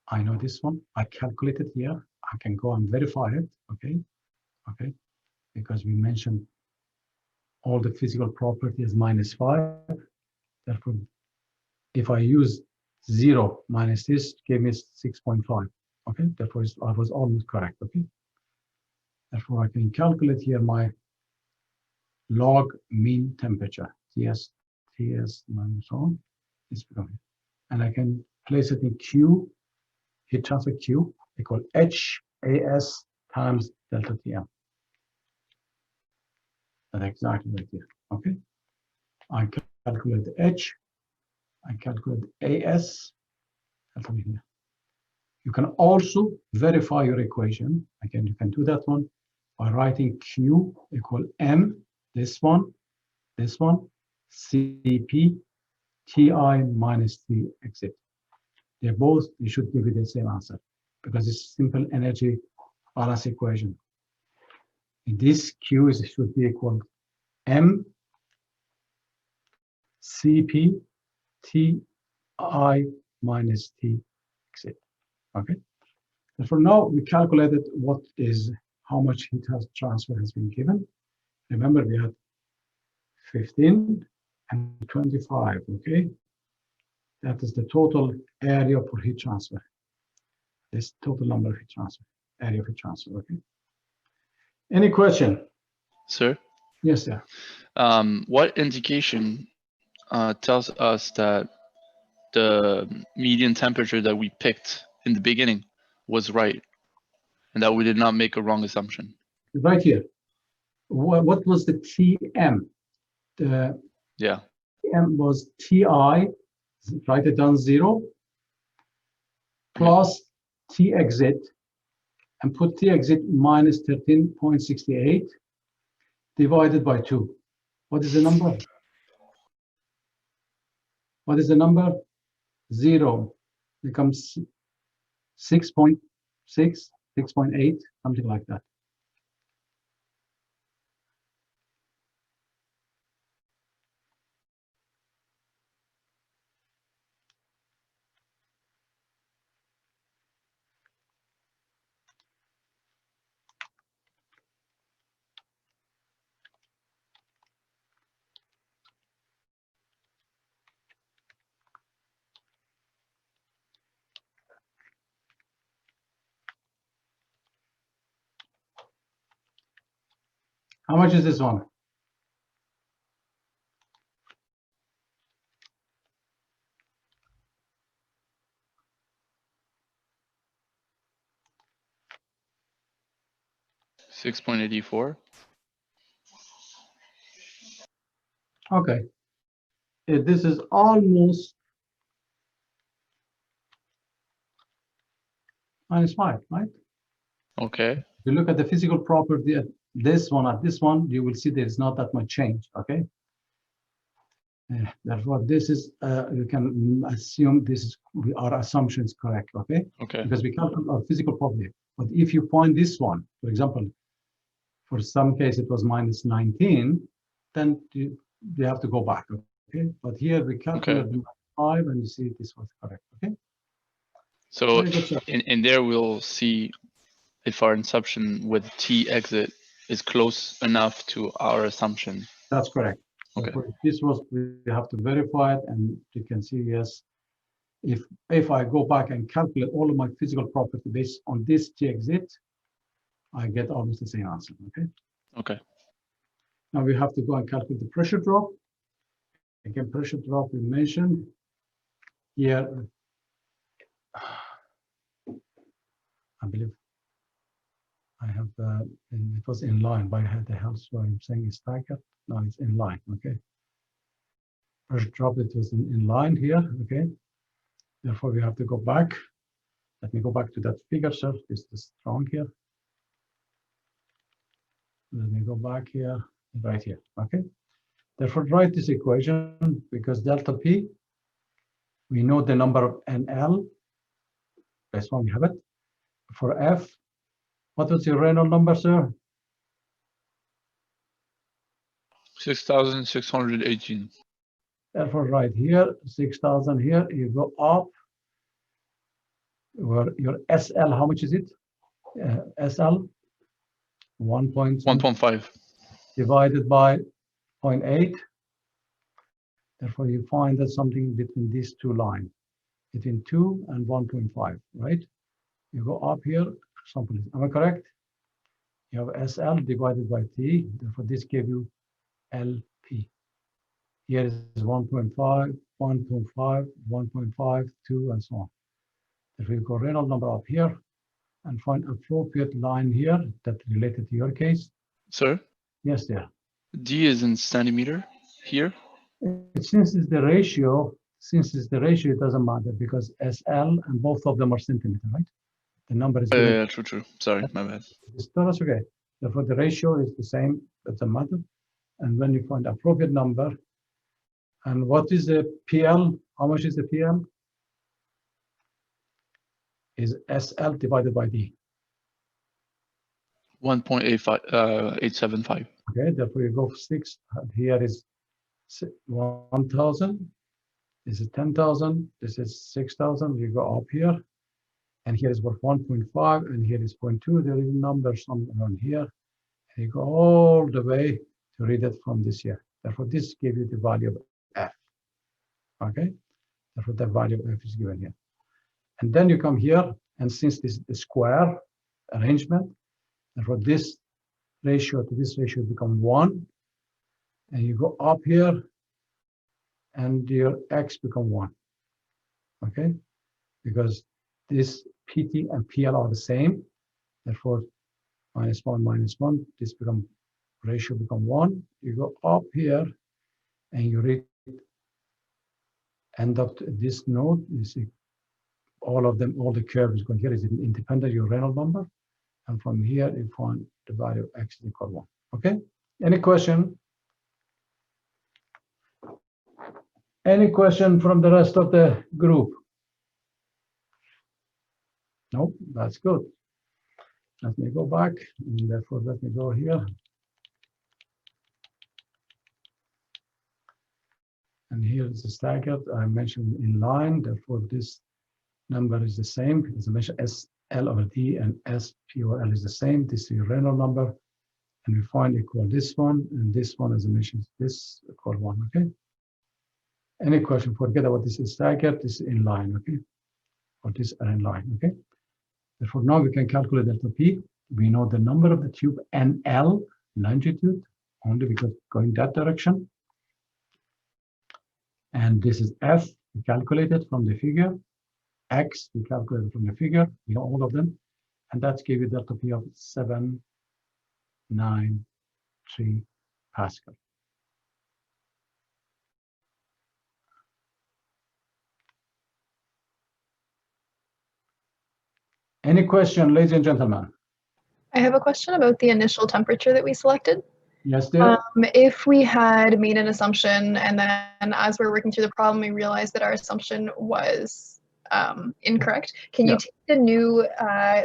I know this one. I calculate it here. I can go and verify it. Okay, okay, because we mentioned all the physical properties -5. Therefore, if I use 0 minus this, gave me 6.5. Okay, therefore I was almost correct. Okay, therefore I can calculate here my log mean temperature, TS minus so on, and I can place it in Q, heat transfer Q, equal HAS times delta TM. That's exactly right here. Okay, I calculate the H, I calculate the AS. That's over here. You can also verify your equation. Again, you can do that one by writing Q equal M, this one, CP, TI minus the exit. They're both, you should give it the same answer because it's simple energy balance equation. In this Q should be equal M, CP, TI minus T exit. Okay. And for now, we calculated how much heat transfer has been given. Remember, we had 15 and 25, okay? That is the total area for heat transfer. This total number of heat transfer, area of heat transfer, okay? Any question? Sir? Yes, sir. What indication tells us that the median temperature that we picked in the beginning was right and that we did not make a wrong assumption? Right here. What was the TM? The yeah. TM was TI, write it down 0, plus T exit and put T exit minus 13.68 divided by 2. What is the number? What is the number? 0 becomes 6.6, 6.8, something like that. How much is this one? $6.84. Okay. This is almost -5, right? Okay. If you look at the physical property at this one, you will see there is not that much change, okay? Therefore, this is, you can assume this is, our assumption is correct, okay? Okay. Because we calculate our physical property. But if you point this one, for example, for some case it was -19, then you have to go back, okay? But here we calculate the -5 and you see this was correct, okay? So in there we'll see if our assumption with T exit is close enough to our assumption. That's correct. Okay. So this was, we have to verify it, and you can see, yes, if I go back and calculate all of my physical property based on this T exit, I get almost the same answer, okay? Okay. Now we have to go and calculate the pressure drop. Again, pressure drop we mentioned here. I believe I have, it was in line, but I had the house where I'm saying it's staggered. No, it's in line, okay? Pressure drop, it was in line here, okay? Therefore, we have to go back. Let me go back to that figure, sir. This is strong here. Let me go back here, right here, okay? Therefore, write this equation because delta P, we know the number of NL. That's one we have it. For F, what was your Reynolds number, sir? 6,618. Therefore, right here, 6,000 here, you go up. Your SL, how much is it? SL, 1.5 divided by 0.8. Therefore, you find that something between these two lines, between 2 and 1.5, right? You go up here, something. Am I correct? You have SL divided by T. Therefore, this gave you LP. Here is 1.5, 1.5, 1.5, 2, and so on. If we go Reynolds number up here and find appropriate line here that related to your case. Sir? Yes, there. D is in centimeter here? Since it's the ratio, it doesn't matter because SL and both of them are centimeter, right? The number is given. Yeah, true. Sorry, my bad. That's okay. Therefore, the ratio is the same, doesn't matter. And when you find appropriate number, and what is the PL? How much is the PL? Is SL divided by D. 1.875. Okay, therefore you go for 6. Here is 1,000. This is 10,000. This is 6,000. You go up here. And here is what 1.5, and here is 0.2. There is numbers around here. And you go all the way to read it from this here. Therefore, this gives you the value of F. Okay? Therefore, the value of F is given here. And then you come here, and since this is the square arrangement, therefore this ratio to this ratio become 1. And you go up here, and your X become 1. Okay? Because this PT and PL are the same. Therefore, -1, this ratio become 1. You go up here and you read, end up to this node, you see all of them, all the curves going here is independent your Reynolds number. And from here, you find the value of x is equal 1. Okay? Any question? Any question from the rest of the group? No, that's good. Let me go back, and therefore let me go here. And here is the staggered. I mentioned in line, therefore this number is the same. As I mentioned, SL over D and SPOL is the same. This is your Reynolds number. And we find equal this one, and this one, as I mentioned, this equal 1, okay? Any question? Forget about this is staggered, this is in line, okay? Or this are in line, okay? Therefore, now we can calculate delta P. We know the number of the tube and L, longitude, only because going that direction. And this is F, we calculated from the figure. X, we calculated from the figure. We know all of them. And that's gave you delta P of 793 Pascal. Any question, ladies and gentlemen? I have a question about the initial temperature that we selected. Yes, dear. If we had made an assumption and then as we're working through the problem, we realized that our assumption was incorrect, can you take the new,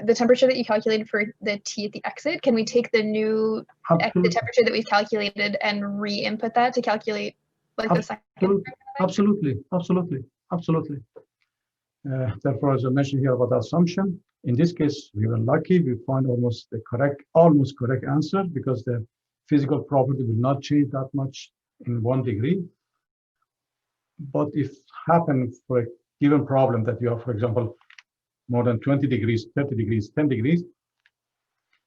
the temperature that you calculated for the T at the exit, can we take the new exit temperature that we've calculated and re-input that to calculate like the second? Absolutely, absolutely, absolutely. Therefore, as I mentioned here about the assumption, in this case, we were lucky. We find almost correct answer because the physical property will not change that much in 1 degree. But if happen for a given problem that you have, for example, more than 20 degrees, 30 degrees, 10 degrees,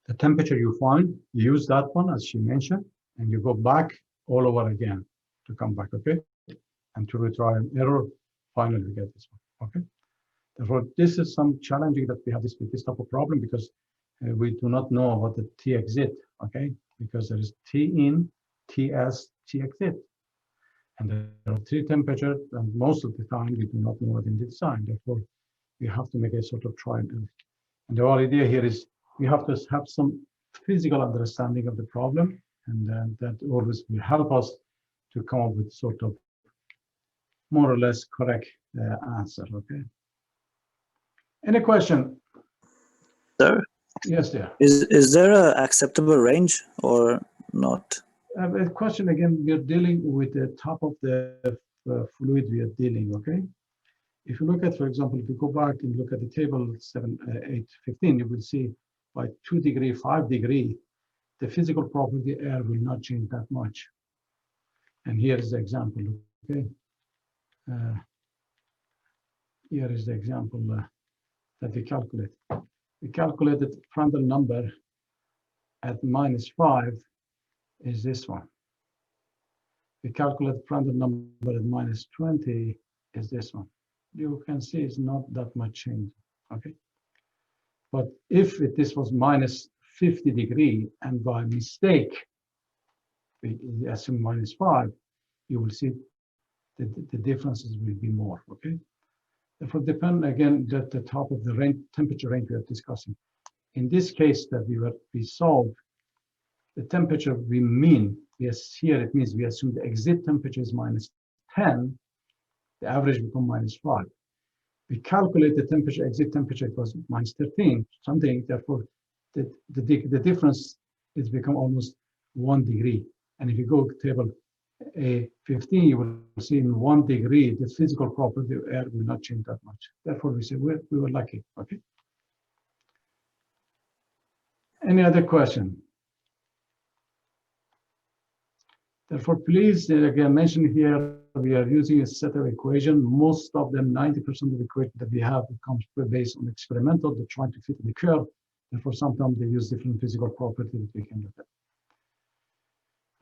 the temperature you find, you use that one as she mentioned, and you go back all over again to come back, okay? And to retry an error, finally we get this one, okay? Therefore, this is some challenging that we have this type of problem because we do not know what the T exit, okay? Because there is T in, TS, T exit. And there are 3 temperatures, and most of the time we do not know what in the design. Therefore, we have to make a sort of trial. And the whole idea here is we have to have some physical understanding of the problem, and then that always will help us to come up with sort of more or less correct answer, okay? Any question? Sir? Yes, dear. Is there an acceptable range or not? A question again, we are dealing with the top of the fluid we are dealing, okay? If you look at, for example, if you go back and look at the table 7, 8, 15, you will see by 2 degree, 5 degree, the physical property of the air will not change that much. And here is the example, okay? Here is the example that we calculate. We calculated Prandtl number at -5 is this one. We calculate Prandtl number at -20 is this one. You can see it's not that much change, okay? But if this was -50 degree and by mistake, we assume -5, you will see the differences will be more, okay? Therefore, depend again that the top of the range, temperature range we are discussing. In this case that we solved, the temperature we mean, yes, here it means we assume the exit temperature is -10, the average become -5. We calculate the temperature, exit temperature, it was -13, something, therefore the difference is become almost 1 degree. And if you go to table A15, you will see in 1 degree, the physical property of air will not change that much. Therefore, we say we were lucky, okay? Any other question? Therefore, please, again, mention here, we are using a set of equation. Most of them, 90% of the equation that we have comes based on experimental. They're trying to fit the curve. Therefore, sometimes they use different physical properties that we can look at.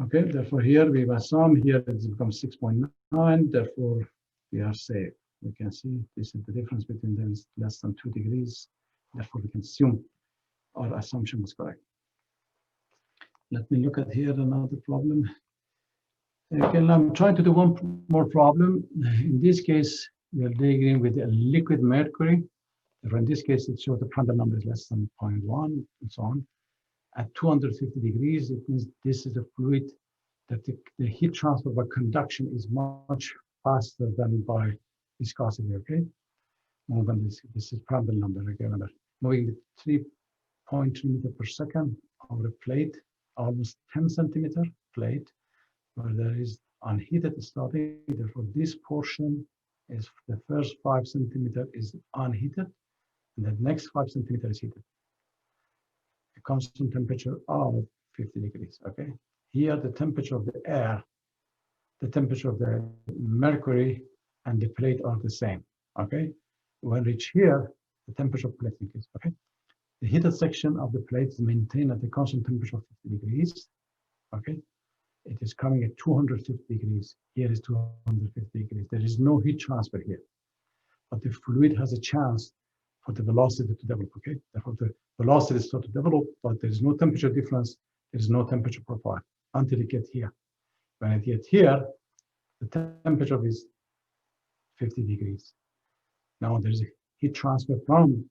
Okay, therefore here we have a sum, here it becomes 6.9, therefore we are safe. We can see this is the difference between them is less than 2 degrees. Therefore we can assume our assumption was correct. Let me look at here another problem. Again, I'm trying to do one more problem. In this case, we are dealing with a liquid mercury. Therefore, in this case, it shows the Prandtl number is less than 0.1 and so on. At 250 degrees, it means this is a fluid that the heat transfer by conduction is much faster than by viscosity, okay? Moving this is Prandtl number, okay? Remember, moving the 3.3 meters per second over a plate, almost 10 centimeter plate, where there is unheated starting. Therefore, this portion is the first 5 centimeter is unheated, and the next 5 centimeter is heated. A constant temperature of 50 degrees, okay? Here, the temperature of the air, the temperature of the mercury, and the plate are the same, okay? When reach here, the temperature of plate increases, okay? The heated section of the plate is maintained at the constant temperature of 50 degrees, okay? It is coming at 250 degrees. Here is 250 degrees. There is no heat transfer here, but the fluid has a chance for the velocity to develop, okay? Therefore, the velocity starts to develop, but there is no temperature difference. There is no temperature profile until it gets here. When it gets here, the temperature is 50 degrees. Now there is a heat transfer from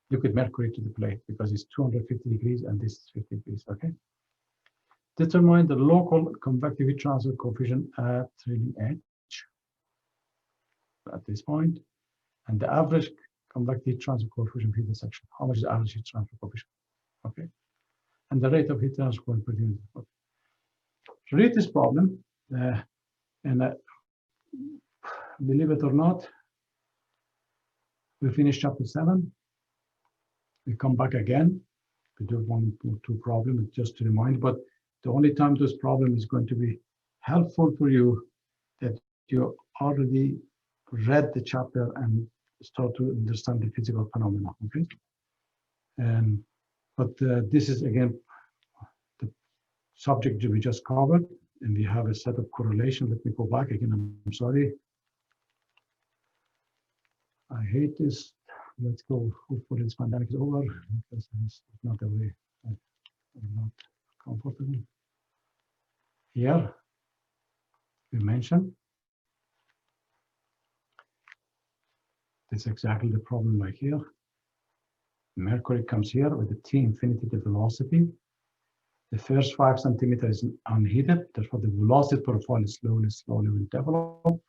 liquid mercury to the plate because it's 250 degrees and this is 50 degrees, okay? Determine the local convective heat transfer coefficient at trailing edge at this point, and the average convective heat transfer coefficient for the section. How much is the average heat transfer coefficient? Okay, and the rate of heat transfer per unit. Okay. Read this problem, and believe it or not, we finish chapter 7. We come back again. We do 1 or 2 problems just to remind, but the only time this problem is going to be helpful for you that you already read the chapter and start to understand the physical phenomena, okay? But this is again the subject that we just covered, and we have a set of correlation. Let me go back again. I'm sorry. I hate this. Let's go. Hopefully this pandemic is over because it's not the way. I'm not comfortable. Here, we mentioned this is exactly the problem right here. Mercury comes here with the T infinity, the velocity. The first 5 centimeters is unheated, therefore the velocity profile is slowly will develop.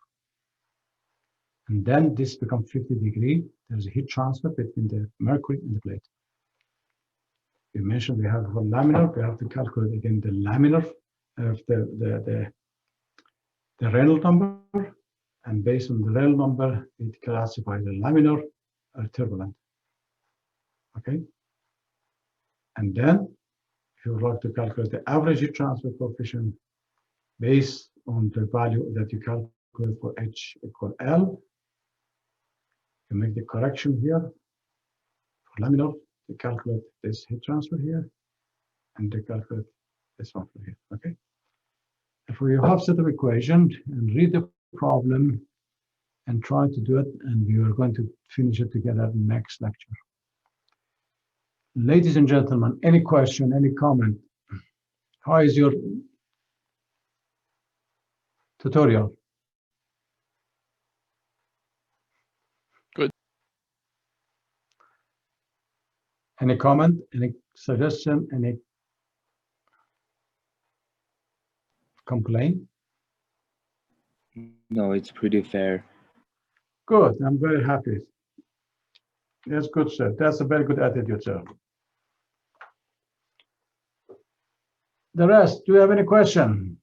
And then this becomes 50 degrees. There's a heat transfer between the mercury and the plate. We mentioned we have a laminar. We have to calculate again the laminar of the Reynolds number, and based on the Reynolds number, it classifies the laminar or turbulent. Okay, and then if you would like to calculate the average heat transfer coefficient based on the value that you calculate for H equal L, you make the correction here for laminar. You calculate this heat transfer here, and they calculate this one for here. Okay. If you have set of equation and read the problem and try to do it, and we are going to finish it together next lecture. Ladies and gentlemen, any question, any comment? How is your tutorial? Good. Any comment, any suggestion, any complaint? No, it's pretty fair. Good, I'm very happy. That's good, sir. That's a very good attitude, sir. The rest, do you have any question?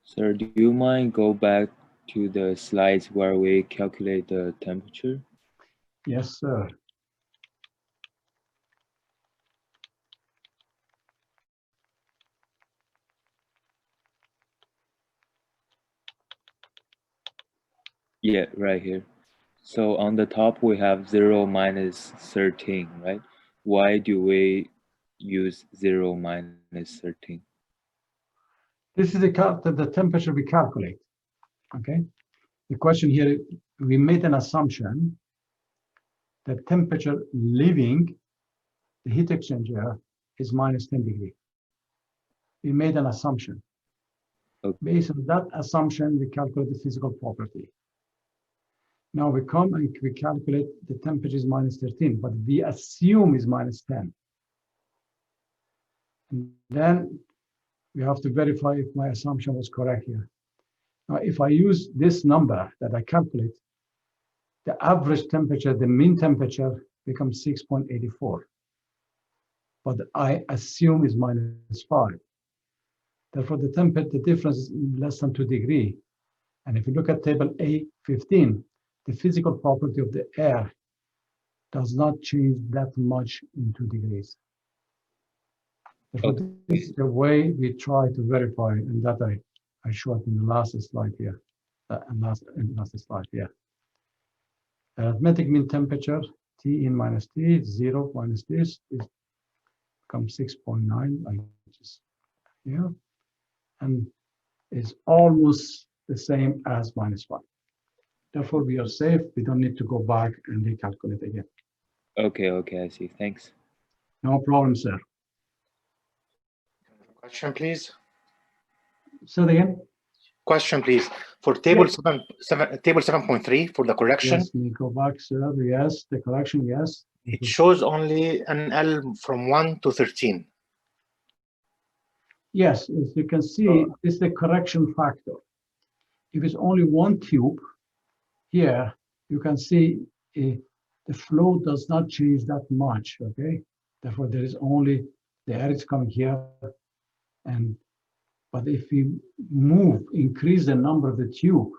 Sir, do you mind go back to the slides where we calculate the temperature? Yes, sir. Yeah, right here. So on the top we have 0 minus 13, right? Why do we use 0 minus 13? This is the temperature we calculate. Okay. The question here, we made an assumption that temperature leaving the heat exchanger is minus 10 degrees. We made an assumption. Okay. Based on that assumption, we calculate the physical property. Now we come and we calculate the temperature is minus 13, but we assume is minus 10. And then we have to verify if my assumption was correct here. Now, if I use this number that I calculate, the average temperature, the mean temperature becomes 6.84. But I assume is minus 5. Therefore, the temperature, the difference is less than 2 degrees. And if you look at table A15, the physical property of the air does not change that much in 2 degrees. Therefore, this is the way we try to verify, and that I showed in the last slide here, and last slide here. The arithmetic mean temperature, T in minus T, 0 minus this, is becomes 6.9, like just here, and is almost the same as minus 5. Therefore, we are safe. We don't need to go back and recalculate again. Okay, I see. Thanks. No problem, sir. Question, please. Say it again. Question, please. For table Yeah. table 7.3 for the correction, Yes, we go back, sir. Yes, the correction, yes. it shows only an L from 1 to 13. Yes, as you can see, it's the correction factor. If it's only one tube, here, you can see the flow does not change that much, okay? Therefore, there is only, the air is coming here, but if we increase the number of the tube,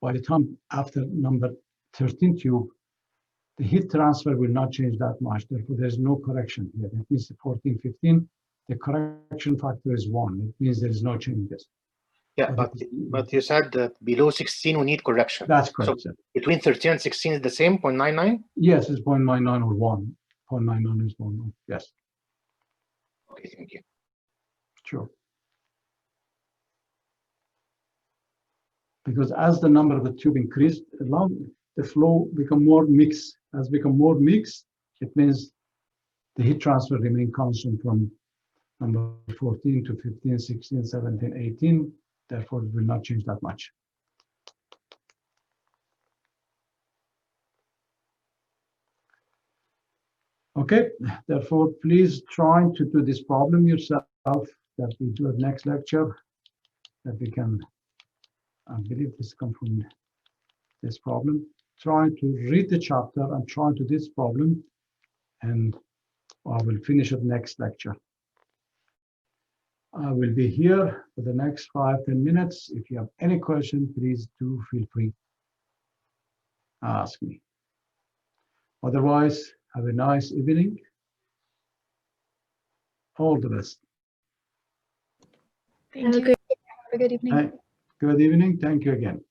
by the time after number 13 tube, the heat transfer will not change that much. Therefore, there's no correction here. That means the 14, 15, the correction factor is 1. It means there is no changes. Yeah, but you said that below 16 we need correction. That's correct, so sir. Between 13 and 16 is the same, 0.99? Yes, it's 0.99 or 1. 0.99 is 1. Yes. Okay, thank you. Sure. Because as the number of the tube increased, the flow become more mixed. As become more mixed, it means the heat transfer remain constant from number 14 to 15, 16, 17, 18. Therefore, it will not change that much. Okay, therefore, please try to do this problem yourself, that we do a next lecture, that we can, I believe this comes from this problem. Try to read the chapter and try to do this problem, and I will finish it next lecture. I will be here for the next 5-10 minutes. If you have any question, please do feel free to ask me. Otherwise, have a nice evening. All the best. Thank you. Have a good evening. Good evening. Thank you again.